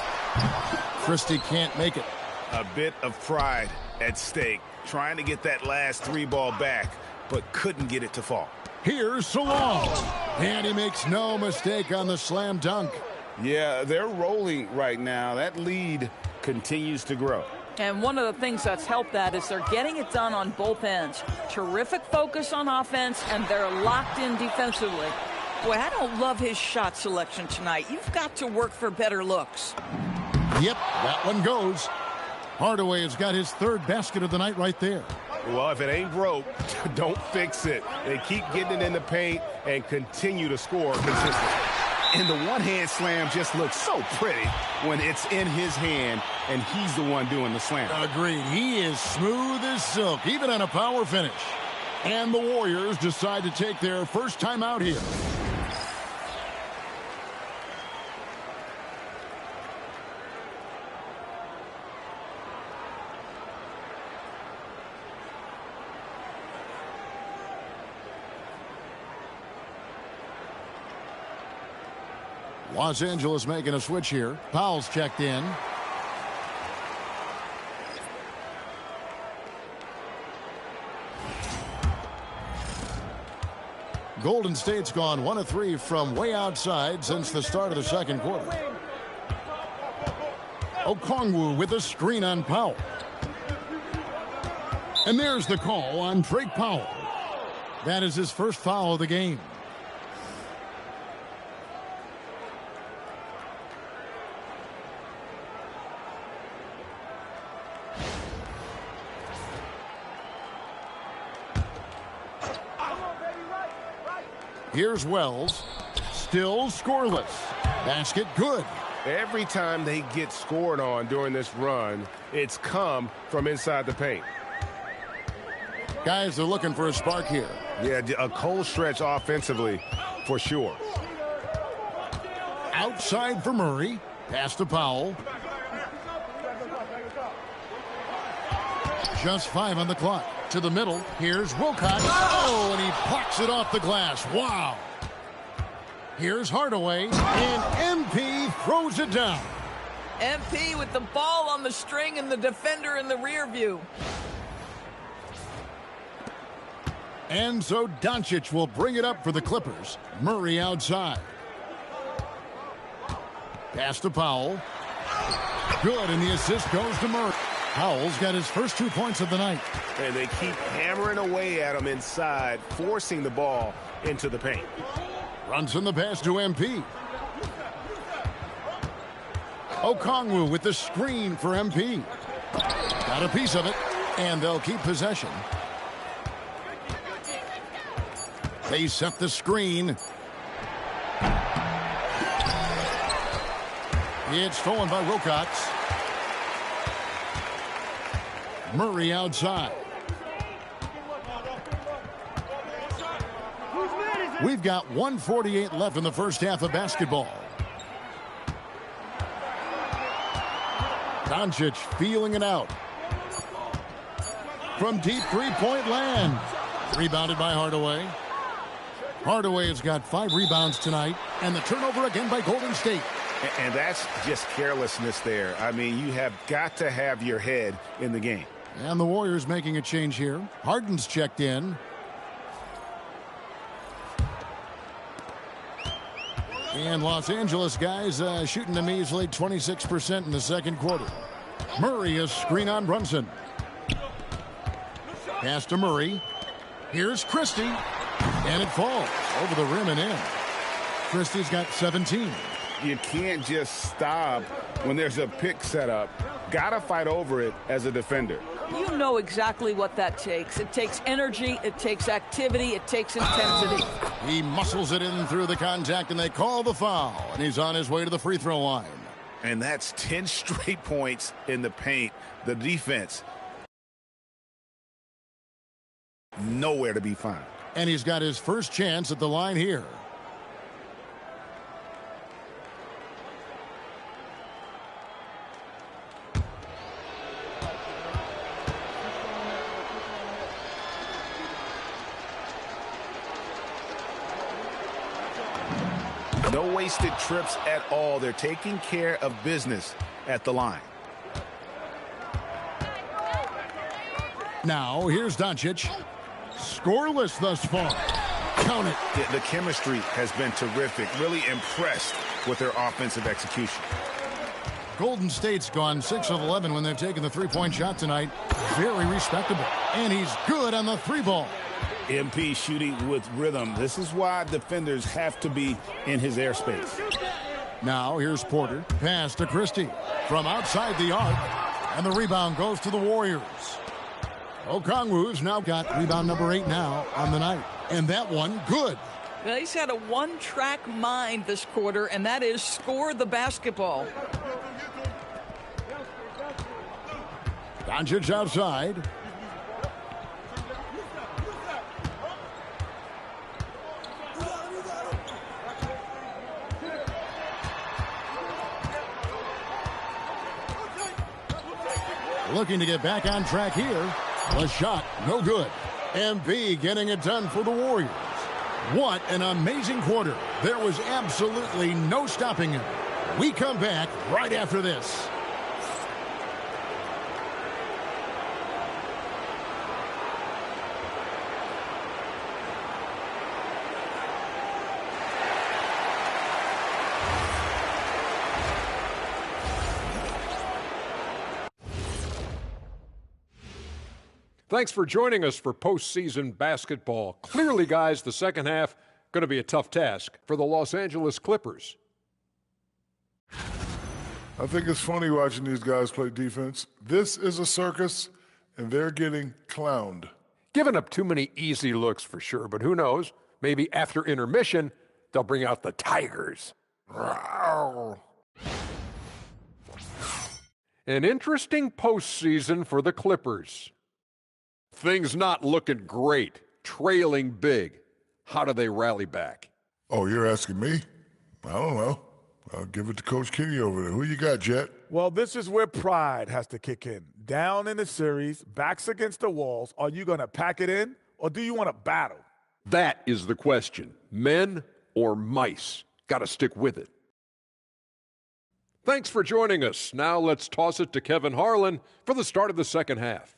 Christie can't make it. A bit of pride at stake. Trying to get that last 3-ball back, but couldn't get it to fall. Here's Salon. And he makes no mistake on the slam dunk. Yeah, they're rolling right now. That lead continues to grow. And one of the things that's helped that is they're getting it done on both ends. Terrific focus on offense, and they're locked in defensively. Boy, I don't love his shot selection tonight. You've got to work for better looks. Yep, that one goes. Hardaway has got his 3rd basket of the night right there. Well, if it ain't broke, don't fix it. They keep getting it in the paint and continue to score consistently. And the one-hand slam just looks so pretty when it's in his hand and he's the one doing the slam. Agreed. He is smooth as silk, even on a power finish. And the Warriors decide to take their first time out here. Los Angeles making a switch here. Powell's checked in. Golden State's gone 1 of 3 from way outside since the start of the second quarter. Okongwu with a screen on Powell. And there's the call on Drake Powell. That is his first foul of the game. Here's Wells. Still scoreless. Basket good. Every time they get scored on during this run, it's come from inside the paint. Guys are looking for a spark here. Yeah, a cold stretch offensively for sure. Outside for Murray. Pass to Powell. Just 5 on the clock. To the middle. Here's Wilcox. Oh, and he plucks it off the glass. Wow. Here's Hardaway. And MP throws it down. MP with the ball on the string and the defender in the rear view. And so Doncic will bring it up for the Clippers. Murray outside. Pass to Powell. Good, and the assist goes to Murray. Powell's got his first 2 points of the night. And they keep hammering away at him inside, forcing the ball into the paint. Brunson the pass to MP. Okongwu with the screen for MP. Got a piece of it, and they'll keep possession. They set the screen. It's stolen by Wilcox. Murray outside. We've got 1:48 left in the first half of basketball. Doncic feeling it out. From deep three-point land. Rebounded by Hardaway. Hardaway has got 5 rebounds tonight, and the turnover again by Golden State. And that's just carelessness there. I mean, you have got to have your head in the game. And the Warriors making a change here. Harden's checked in. And Los Angeles guys shooting a measly 26% in the second quarter. Murray is screen on Brunson. Pass to Murray. Here's Christie. And it falls over the rim and in. Christie's got 17. You can't just stop when there's a pick set up. Got to fight over it as a defender. You know exactly what that takes. It takes energy, it takes activity, it takes intensity. He muscles it in through the contact, and they call the foul. And he's on his way to the free throw line. And that's 10 straight points in the paint. The defense, nowhere to be found. And he's got his first chance at the line here. No wasted trips at all. They're taking care of business at the line. Now, here's Doncic. Scoreless thus far. Count it. The chemistry has been terrific. Really impressed with their offensive execution. Golden State's gone 6 of 11 when they've taken the three-point shot tonight. Very respectable. And he's good on the three ball. MP shooting with rhythm. This is why defenders have to be in his airspace. Now here's Porter. Pass to Christie from outside the arc. And the rebound goes to the Warriors. Okongwu's now got rebound number 8 now on the night. And that one, good. Well, he's had a one-track mind this quarter, and that is score the basketball. Doncic outside. Looking to get back on track here. The shot, no good. MP getting it done for the Warriors. What an amazing quarter. There was absolutely no stopping him. We come back right after this. Thanks for joining us for postseason basketball. Clearly, guys, the second half going to be a tough task for the Los Angeles Clippers. I think it's funny watching these guys play defense. This is a circus, and they're getting clowned. Giving up too many easy looks for sure, but who knows? Maybe after intermission, they'll bring out the Tigers. Rawr. An interesting postseason for the Clippers. Things not looking great, trailing big. How do they rally back? Oh, you're asking me? I don't know. I'll give it to Coach Kenny over there. Who you got, Jet? Well, this is where pride has to kick in. Down in the series, backs against the walls. Are you going to pack it in, or do you want to battle? That is the question. Men or mice? Got to stick with it. Thanks for joining us. Now let's toss it to Kevin Harlan for the start of the second half.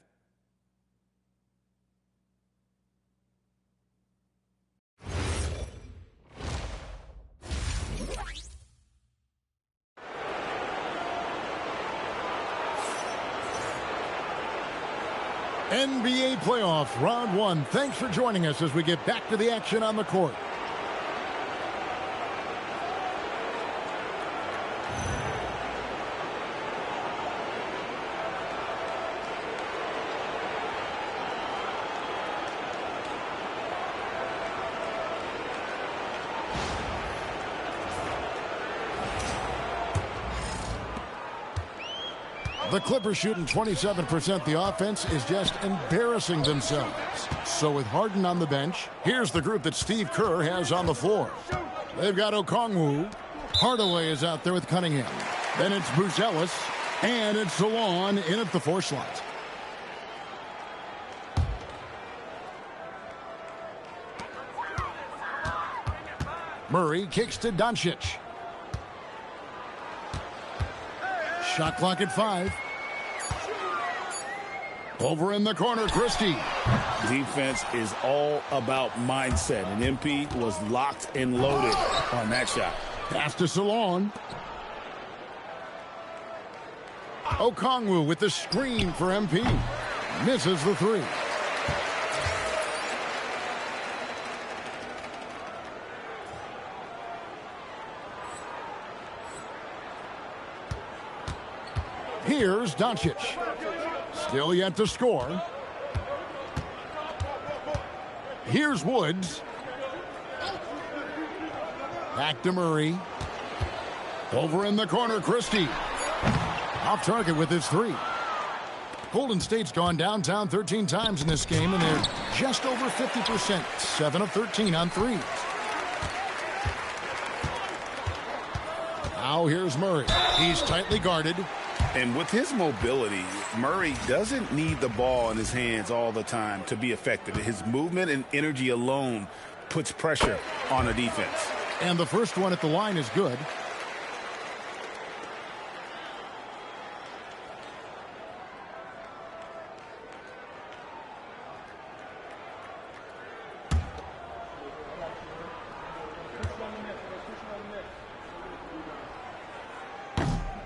NBA playoff round 1. Thanks for joining us as we get back to the action on the court. The Clippers shooting 27%. The offense is just embarrassing themselves. So with Harden on the bench, here's the group that Steve Kerr has on the floor. They've got Okongwu. Hardaway is out there with Cunningham. Then it's Buzelis. And it's Salon in at the 4 slot. Murray kicks to Doncic. Shot clock at 5. Over in the corner, Christie. Defense is all about mindset, and MP was locked and loaded on that shot. Pass to Salon. Okongwu with the screen for MP. Misses the 3. Here's Doncic. Still yet to score. Here's Woods. Back to Murray. Over in the corner, Christie. Off target with his 3. Golden State's gone downtown 13 times in this game, and they're just over 50%. 7 of 13 on 3s. Now here's Murray. He's tightly guarded. And with his mobility, Murray doesn't need the ball in his hands all the time to be effective. His movement and energy alone puts pressure on a defense. And the first one at the line is good.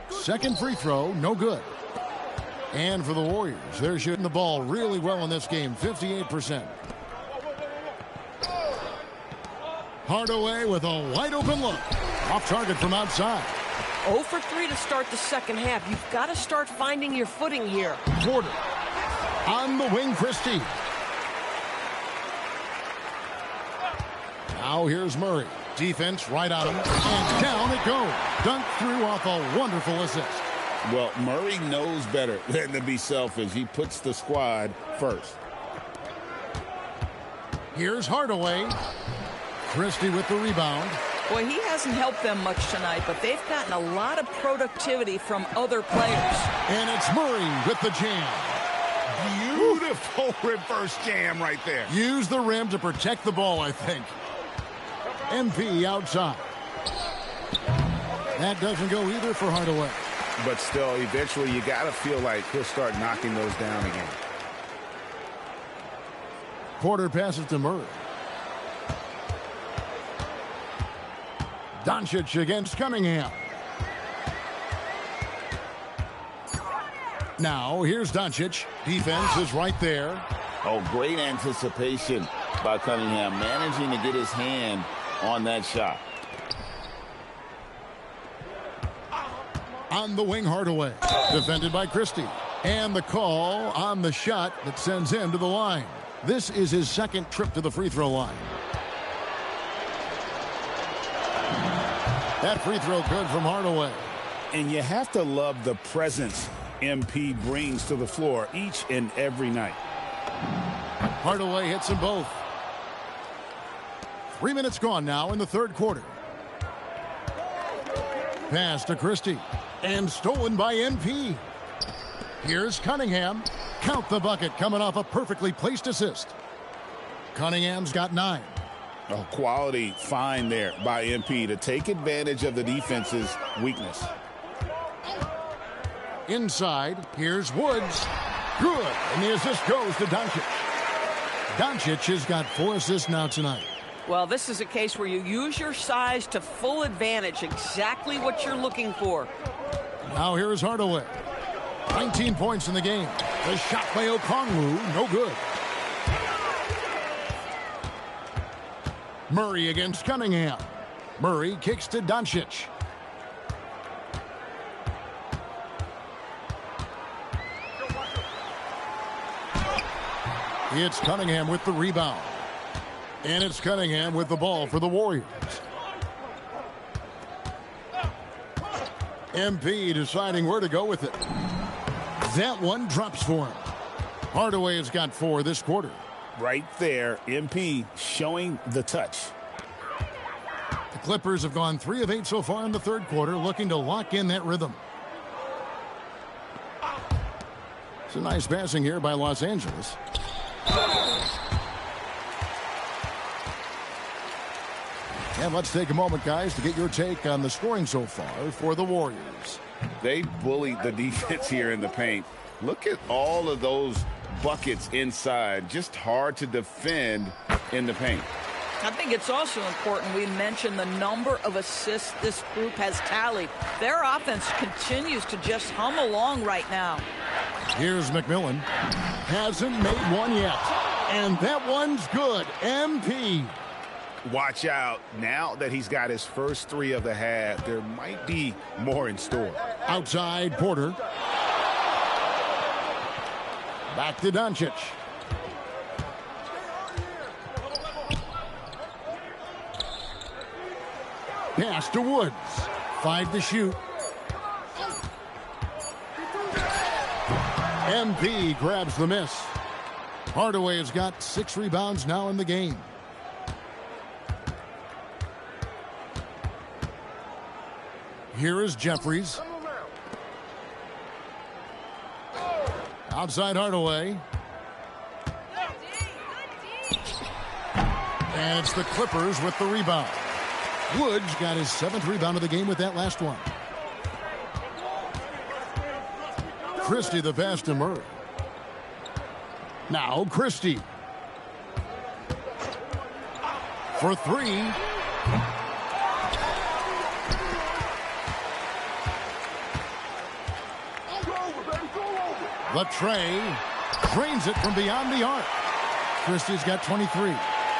Second free throw, no good. And for the Warriors, they're shooting the ball really well in this game, 58%. Hardaway with a wide open look. Off target from outside. 0 for 3 to start the second half. You've got to start finding your footing here. Porter. On the wing, Christie. Now here's Murray. Defense right on him. And down it goes. Dunked through off a wonderful assist. Well, Murray knows better than to be selfish. He puts the squad first. Here's Hardaway. Christie with the rebound. Boy, he hasn't helped them much tonight, but they've gotten a lot of productivity from other players. And it's Murray with the jam. Beautiful reverse jam right there. Use the rim to protect the ball, I think. MP outside. That doesn't go either for Hardaway. But still, eventually you got to feel like he'll start knocking those down again. Porter passes to Murray. Doncic against Cunningham. Now, here's Doncic. Defense is right there. Oh, great anticipation by Cunningham, managing to get his hand on that shot. On the wing, Hardaway. Defended by Christie. And the call on the shot that sends him to the line. This is his second trip to the free throw line. That free throw good from Hardaway. And you have to love the presence MP brings to the floor each and every night. Hardaway hits them both. 3 minutes gone now in the third quarter. Pass to Christie. And stolen by MP. Here's Cunningham. Count the bucket coming off a perfectly placed assist. Cunningham's got 9. A quality find there by MP to take advantage of the defense's weakness. Inside, here's Woods. Good, and the assist goes to Doncic. Doncic has got 4 assists now tonight. Well, this is a case where you use your size to full advantage, exactly what you're looking for. Now here's Hardaway. 19 points in the game. The shot by Okongwu, no good. Murray against Cunningham. Murray kicks to Doncic. It's Cunningham with the rebound. And it's Cunningham with the ball for the Warriors. MP deciding where to go with it. That one drops for him. Hardaway has got 4 this quarter. Right there, MP showing the touch. The Clippers have gone 3 of 8 so far in the third quarter, looking to lock in that rhythm. It's a nice passing here by Los Angeles. And let's take a moment, guys, to get your take on the scoring so far for the Warriors. They bullied the defense here in the paint. Look at all of those buckets inside. Just hard to defend in the paint. I think it's also important we mention the number of assists this group has tallied. Their offense continues to just hum along right now. Here's McMillan. Hasn't made one yet. And that one's good. MP. Watch out. Now that he's got his first 3 of the half, there might be more in store. Outside Porter. Back to Doncic. Pass to Woods. 5 to shoot. MP grabs the miss. Hardaway has got 6 rebounds now in the game. Here is Jeffries. Outside Hardaway. And it's the Clippers with the rebound. Woods got his 7th rebound of the game with that last one. Christie the pass to Murray. Now Christie. For 3. Latrey drains it from beyond the arc. Christie's got 23.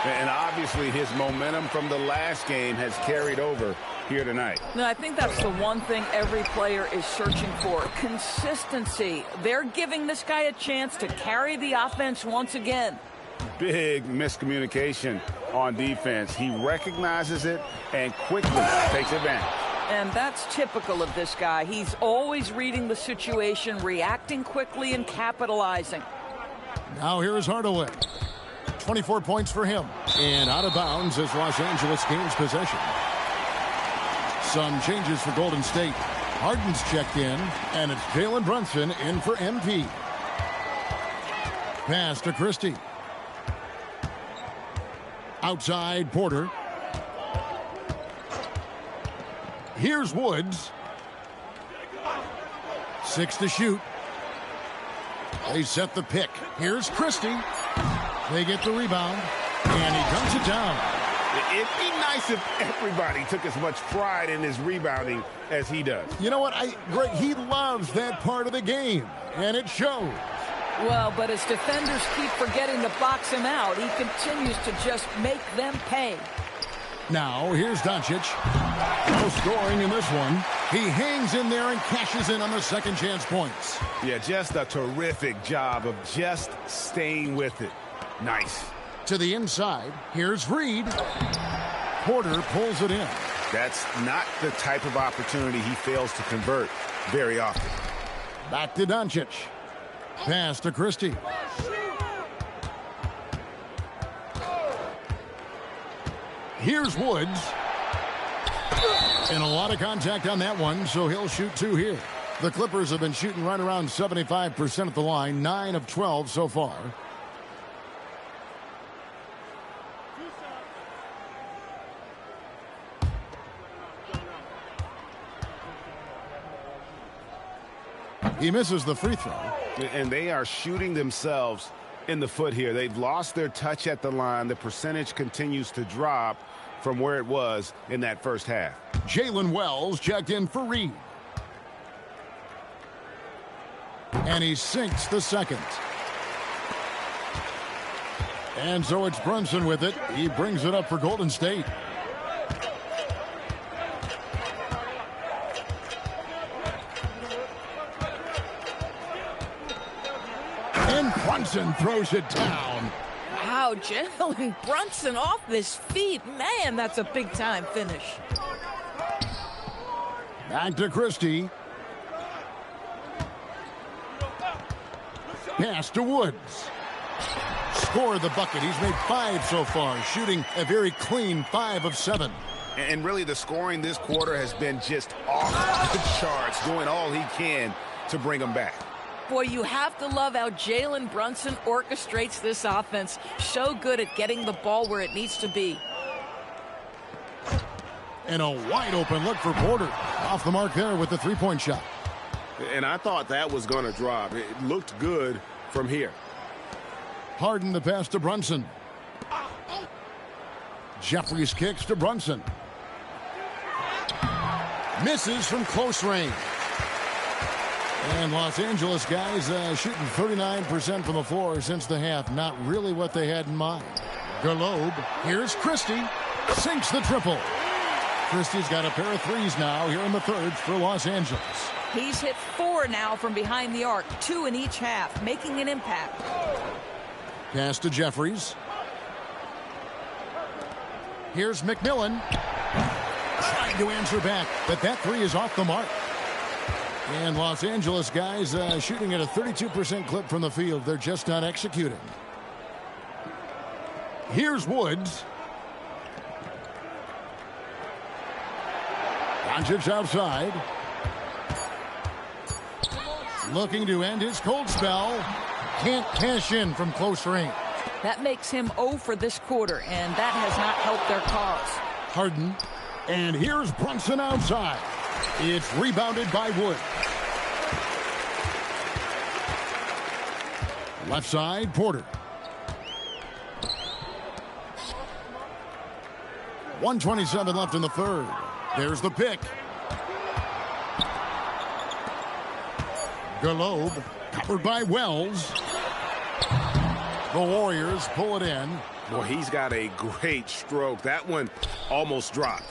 And obviously his momentum from the last game has carried over here tonight. No, I think that's the one thing every player is searching for. Consistency. They're giving this guy a chance to carry the offense once again. Big miscommunication on defense. He recognizes it and quickly takes advantage. And that's typical of this guy. He's always reading the situation, reacting quickly, and capitalizing. Now here's Hardaway. 24 points for him. And out of bounds as Los Angeles gains possession. Some changes for Golden State. Harden's checked in, and it's Jalen Brunson in for MP. Pass to Christie. Outside Porter. Here's Woods. 6 to shoot. They set the pick. Here's Christie. They get the rebound, and he dumps it down. It'd be nice if everybody took as much pride in his rebounding as he does. You know what? Greg, he loves that part of the game, and it shows. Well, but as defenders keep forgetting to box him out, he continues to just make them pay. Now, here's Doncic. No scoring in this one. He hangs in there and cashes in on the second chance points. Yeah, just a terrific job of just staying with it. Nice. To the inside, here's Reed. Porter pulls it in. That's not the type of opportunity he fails to convert very often. Back to Doncic. Pass to Christie. Here's Woods. And a lot of contact on that one, so he'll shoot 2 here. The Clippers have been shooting right around 75% at the line, 9 of 12 so far. He misses the free throw. And they are shooting themselves in the foot here. They've lost their touch at the line. The percentage continues to drop from where it was in that first half. Jalen Wells checked in for Reed. And he sinks the second. And so it's Brunson with it. He brings it up for Golden State. And Brunson throws it down. Wow, Jalen Brunson off his feet. Man, that's a big-time finish. Back to Christie. Pass to Woods. Score the bucket. He's made 5 so far, shooting a very clean 5 of 7. And really, the scoring this quarter has been just off the charts, doing all he can to bring them back. Boy, you have to love how Jalen Brunson orchestrates this offense. So good at getting the ball where it needs to be. And a wide open look for Porter. Off the mark there with the three-point shot. And I thought that was going to drop. It looked good from here. Harden the pass to Brunson. Jeffries kicks to Brunson. Misses from close range. And Los Angeles guys shooting 39% from the floor since the half. Not really what they had in mind. Galobe. Here's Christie. Sinks the triple. Christie's got a pair of threes now here in the third for Los Angeles. He's hit 4 now from behind the arc, 2 in each half, making an impact. Pass to Jeffries. Here's McMillan. Trying to answer back, but that three is off the mark. And Los Angeles guys shooting at a 32% clip from the field. They're just not executing. Here's Woods. Doncic outside. Looking to end his cold spell. Can't cash in from close range. That makes him 0 for this quarter, and that has not helped their cause. Harden. And here's Brunson outside. It's rebounded by Wood. Left side, Porter. 1:27 left in the third. There's the pick. Galobe, covered by Wells. The Warriors pull it in. Boy, he's got a great stroke. That one almost dropped.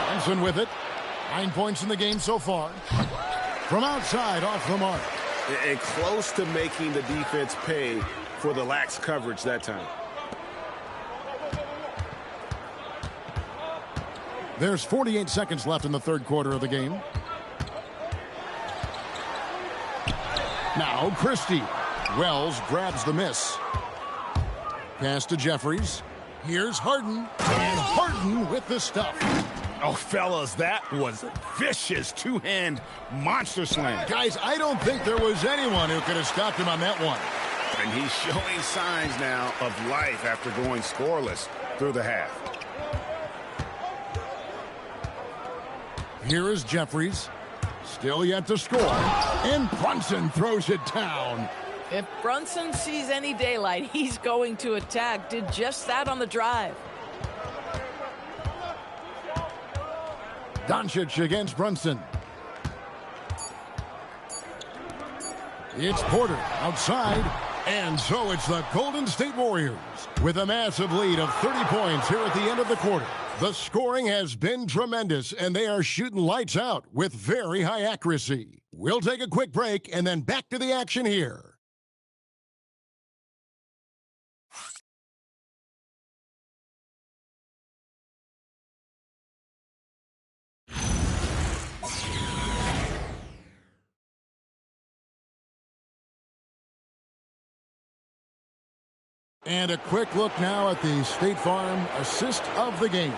Brunson with it. 9 points in the game so far. From outside, off the mark. And close to making the defense pay for the lax coverage that time. There's 48 seconds left in the third quarter of the game. Now Christie. Wells grabs the miss. Pass to Jeffries. Here's Harden. And Harden with the stuff. Oh, fellas, that was a vicious two-hand monster slam. Guys, I don't think there was anyone who could have stopped him on that one. And he's showing signs now of life after going scoreless through the half. Here is Jeffries. Still yet to score. And Brunson throws it down. If Brunson sees any daylight, he's going to attack. Did just that on the drive. Doncic against Brunson. It's Porter outside. And so it's the Golden State Warriors with a massive lead of 30 points here at the end of the quarter. The scoring has been tremendous, and they are shooting lights out with very high accuracy. We'll take a quick break and then back to the action here. And a quick look now at the State Farm assist of the game.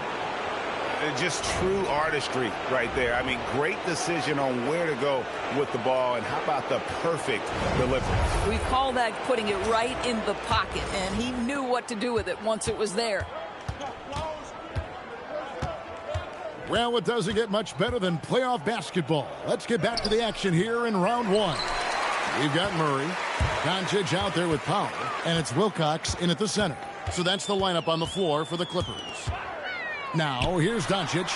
Just true artistry right there. I mean, great decision on where to go with the ball, and how about the perfect delivery? We call that putting it right in the pocket, and he knew what to do with it once it was there. Well, it doesn't get much better than playoff basketball. Let's get back to the action here in round one. We've got Murray. Doncic out there with power, and it's Wilcox in at the center. So that's the lineup on the floor for the Clippers. Now, here's Doncic.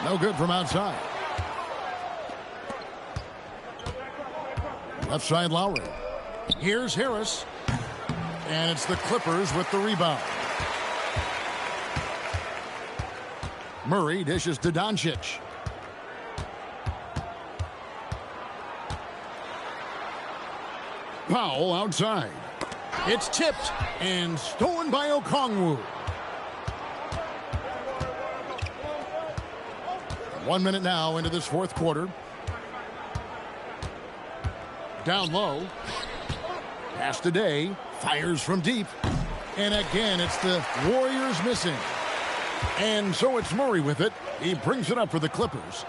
No good from outside. Left side Lowry. Here's Harris. And it's the Clippers with the rebound. Murray dishes to Doncic. Powell outside. It's tipped and stolen by Okongwu. 1 minute now into this fourth quarter. Down low. Pass to Day. Fires from deep. And again, it's the Warriors missing. And so it's Murray with it. He brings it up for the Clippers.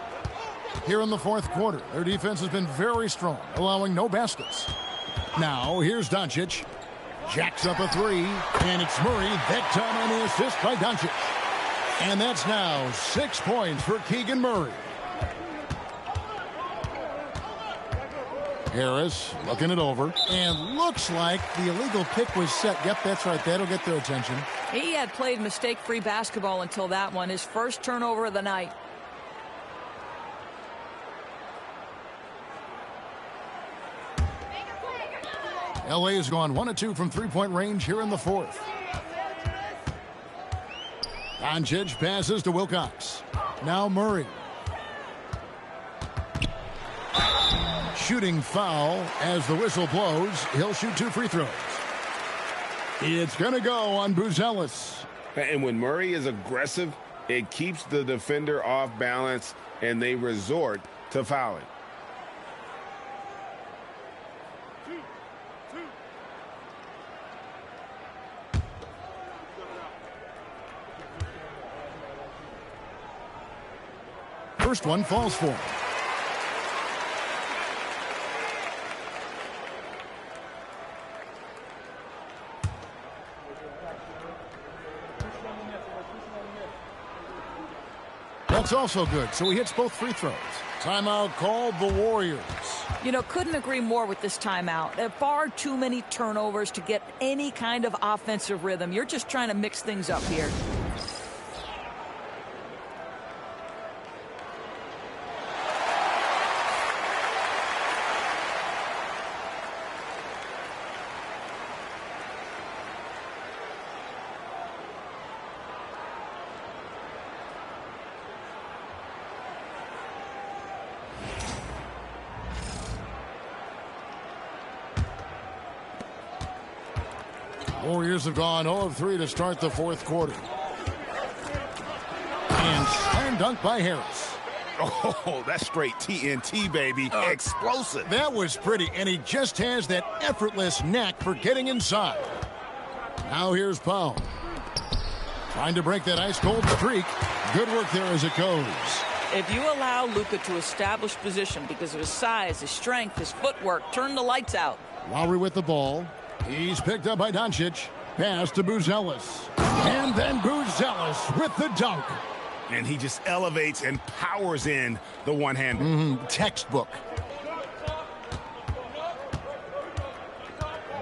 Here in the fourth quarter, their defense has been very strong, allowing no baskets. Now, here's Doncic. Jacks up a three, and it's Murray. That time on the assist by Doncic. And that's now 6 points for Keegan Murray. Harris looking it over, and looks like the illegal pick was set. Yep, that's right. That'll get their attention. He had played mistake-free basketball until that one. His first turnover of the night. LA has gone 1 of 2 from three-point range here in the fourth. Doncic passes to Wilcox. Now Murray. Shooting foul as the whistle blows. He'll shoot 2 free throws. It's going to go on Buzelis. And when Murray is aggressive, it keeps the defender off balance, and they resort to fouling. First one falls for him. That's also good, so he hits both free throws. Timeout called the Warriors. You know, couldn't agree more with this timeout. There are far too many turnovers to get any kind of offensive rhythm. You're just trying to mix things up here. Warriors have gone 0 of 3 to start the fourth quarter. And slam dunk by Harris. Oh, that's straight TNT, baby. Explosive. That was pretty, and he just has that effortless knack for getting inside. Now here's Powell. Trying to break that ice-cold streak. Good work there as it goes. If you allow Luka to establish position because of his size, his strength, his footwork, turn the lights out. Lowry with the ball. He's picked up by Doncic. Pass to Buzelis. And then Buzelis with the dunk. And he just elevates and powers in the one-hander. Textbook.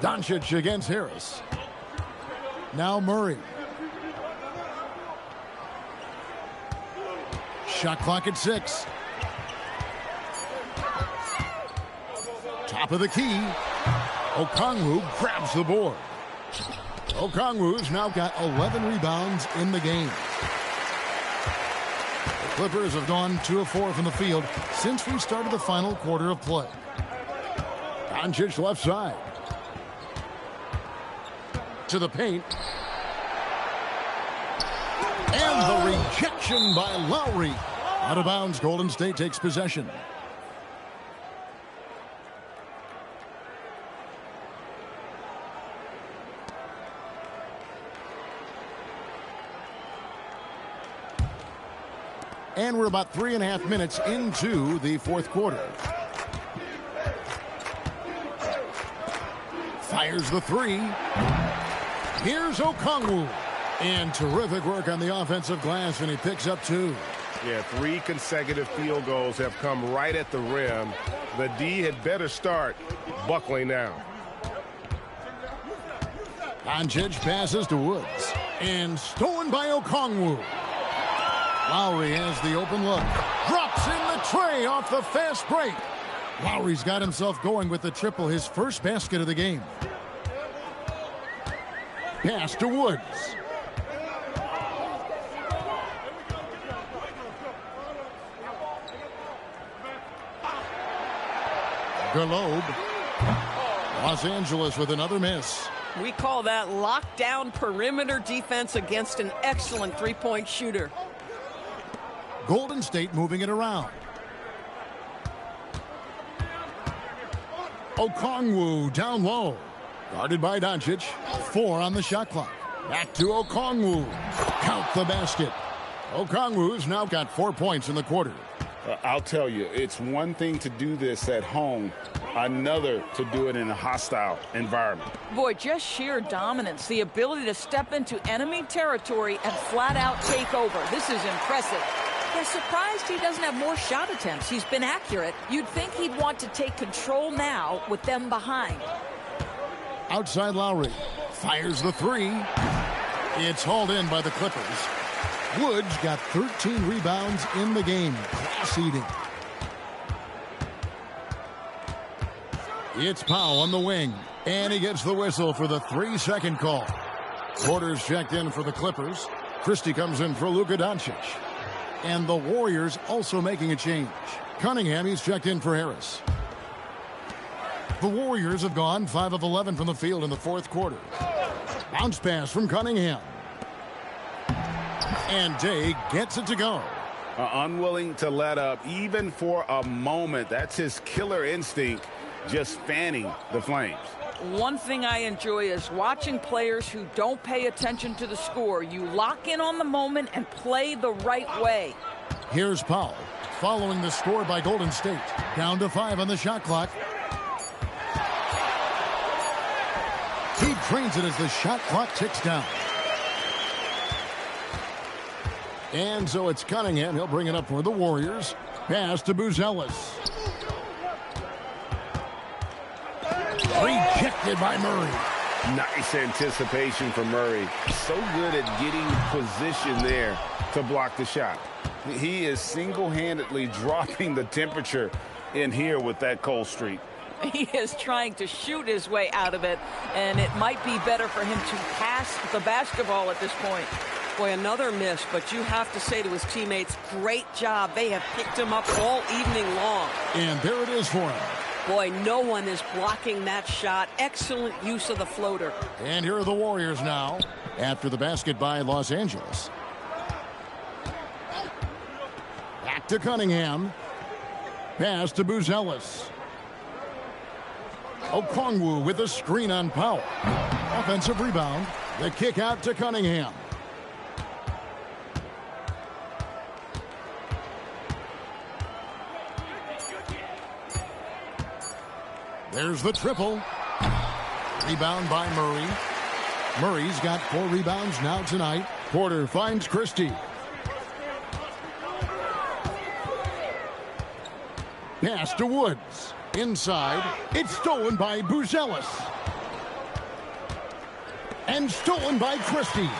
Doncic against Harris. Now Murray. Shot clock at 6. Top of the key. Okongwu grabs the board. Okongwu's now got 11 rebounds in the game. The Clippers have gone 2 of 4 from the field since we started the final quarter of play. Doncic left side. To the paint. And the rejection by Lowry. Out of bounds, Golden State takes possession. And we're about 3.5 minutes into the fourth quarter. Fires the three. Here's Okongwu. And terrific work on the offensive glass, and he picks up 2. Yeah, 3 consecutive field goals have come right at the rim. The D had better start buckling now. Doncic passes to Woods. And stolen by Okongwu. Lowry has the open look. Drops in the tray off the fast break. Lowry's got himself going with the triple, his first basket of the game. Pass to Woods. Globe. Los Angeles with another miss. We call that lockdown perimeter defense against an excellent three-point shooter. Golden State moving it around. Okongwu down low. Guarded by Doncic. 4 on the shot clock. Back to Okongwu. Count the basket. Okongwu's now got 4 points in the quarter. I'll tell you, it's one thing to do this at home, another to do it in a hostile environment. Boy, just sheer dominance, the ability to step into enemy territory and flat out take over. This is impressive. Yeah, surprised he doesn't have more shot attempts. He's been accurate. You'd think he'd want to take control now with them behind. Outside Lowry. Fires the 3. It's hauled in by the Clippers. Woods got 13 rebounds in the game. Class eating. It's Powell on the wing. And he gets the whistle for the 3-second call. Porter's checked in for the Clippers. Christie comes in for Luka Doncic. And the Warriors also making a change. Cunningham, he's checked in for Harris. The Warriors have gone 5 of 11 from the field in the fourth quarter. Bounce pass from Cunningham. And Day gets it to go. Unwilling to let up even for a moment. That's his killer instinct, just fanning the flames. One thing I enjoy is watching players who don't pay attention to the score. You lock in on the moment and play the right way. Here's Powell following the score by Golden State. Down to 5 on the shot clock. He trains it as the shot clock ticks down. And so it's Cunningham. He'll bring it up for the Warriors. Pass to Buzelis. Rejected by Murray. Nice anticipation for Murray. So good at getting position there to block the shot. He is single-handedly dropping the temperature in here with that cold streak. He is trying to shoot his way out of it, and it might be better for him to pass the basketball at this point. Boy, another miss, but you have to say to his teammates, great job. They have picked him up all evening long. And there it is for him. Boy, no one is blocking that shot. Excellent use of the floater. And here are the Warriors now after the basket by Los Angeles. Back to Cunningham. Pass to Buzelis. Okongwu with a screen on Powell. Offensive rebound. The kick out to Cunningham. There's the triple. Rebound by Murray. Murray's got 4 rebounds now tonight. Porter finds Christie. Pass to Woods. Inside. It's stolen by Buzelis. And stolen by Christie.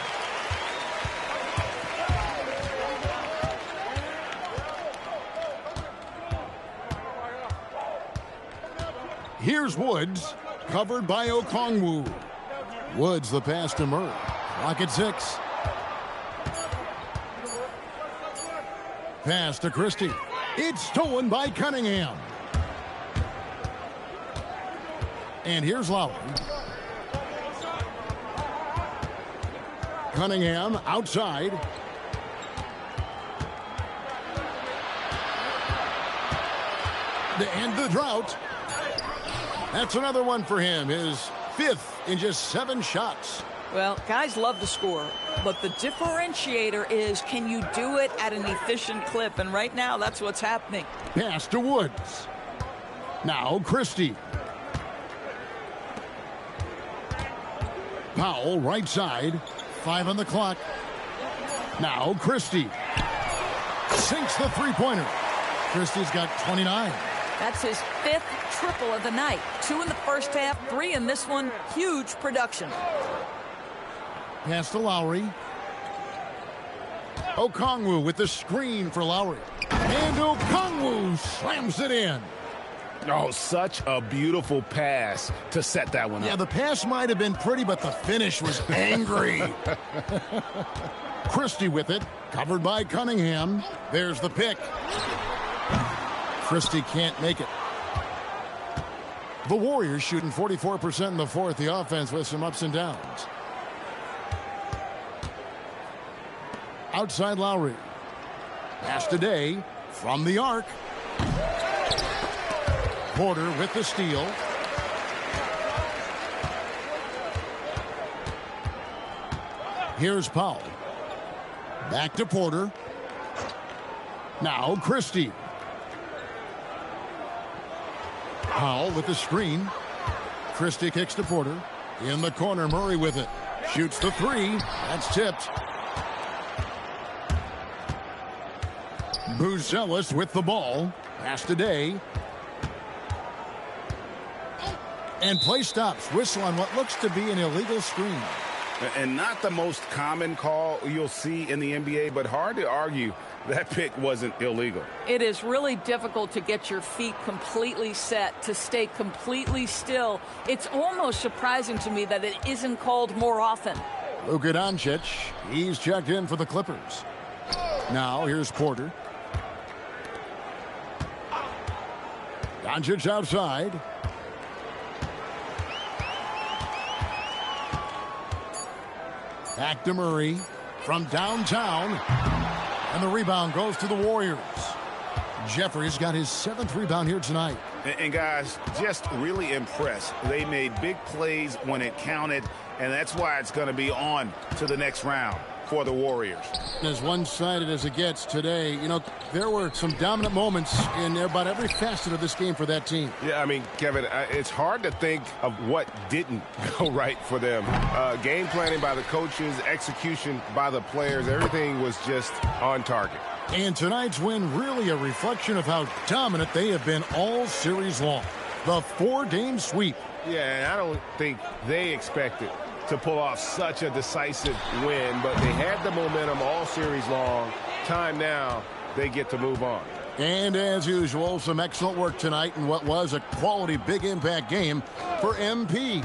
Here's Woods, covered by Okongwu. Woods the pass to Murray. Clock at 6. Pass to Christie. It's stolen by Cunningham. And here's Lowry. Cunningham outside. To end the drought. That's another one for him. His 5th in just 7 shots. Well, guys love to score, but the differentiator is, can you do it at an efficient clip? And right now, that's what's happening. Pass to Woods. Now Christie. Powell right side. 5 on the clock. Now Christie. Sinks the three-pointer. Christie's got 29. That's his 5th triple of the night. 2 in the first half, 3 in this one. Huge production. Pass to Lowry. Okongwu with the screen for Lowry. And Okongwu slams it in. Oh, such a beautiful pass to set that one up. Yeah, the pass might have been pretty, but the finish was angry. Christie with it, covered by Cunningham. There's the pick. Christie can't make it. The Warriors shooting 44% in the fourth. The offense with some ups and downs. Outside Lowry. Pass today from the arc. Porter with the steal. Here's Powell. Back to Porter. Now Christie. Powell with the screen. Christie kicks to Porter. In the corner, Murray with it. Shoots the three. That's tipped. Buzelis with the ball. Pass today. And play stops. Whistle on what looks to be an illegal screen. And not the most common call you'll see in the NBA, but hard to argue that pick wasn't illegal. It is really difficult to get your feet completely set, to stay completely still. It's almost surprising to me that it isn't called more often. Luka Doncic, he's checked in for the Clippers. Now here's Porter. Doncic outside. Back to Murray from downtown. And the rebound goes to the Warriors. Jeffries got his 7th rebound here tonight. And guys, just really impressed. They made big plays when it counted, and that's why it's going to be on to the next round for the Warriors. As one-sided as it gets today, you know, there were some dominant moments in about every facet of this game for that team. Yeah, I mean, Kevin, it's hard to think of what didn't go right for them. Game planning by the coaches, execution by the players, everything was just on target. And tonight's win really a reflection of how dominant they have been all series long. The 4-game sweep. Yeah, and I don't think they expected to pull off such a decisive win, but they had the momentum all series long. Time now, they get to move on. And as usual, some excellent work tonight in what was a quality big impact game for MP.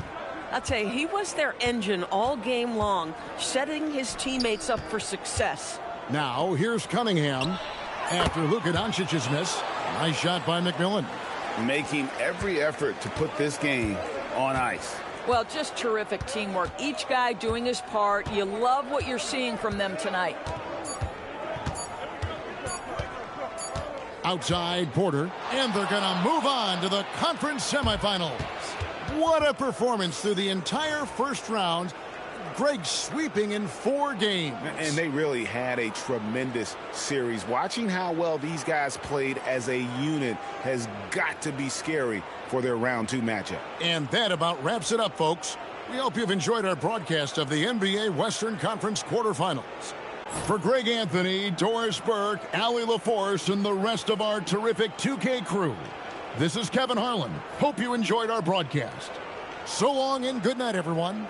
I'll tell you, he was their engine all game long, setting his teammates up for success. Now, here's Cunningham after Luka Doncic's miss. Nice shot by McMillan. Making every effort to put this game on ice. Well, just terrific teamwork. Each guy doing his part. You love what you're seeing from them tonight. Outside Porter, and they're going to move on to the conference semifinals. What a performance through the entire first round. Greg sweeping in 4 games. And they really had a tremendous series. Watching how well these guys played as a unit has got to be scary for their round 2 matchup. And that about wraps it up, folks. We hope you've enjoyed our broadcast of the NBA Western Conference quarterfinals. For Greg Anthony, Doris Burke, Allie LaForce, and the rest of our terrific 2K crew, this is Kevin Harlan. Hope you enjoyed our broadcast. So long and good night, everyone.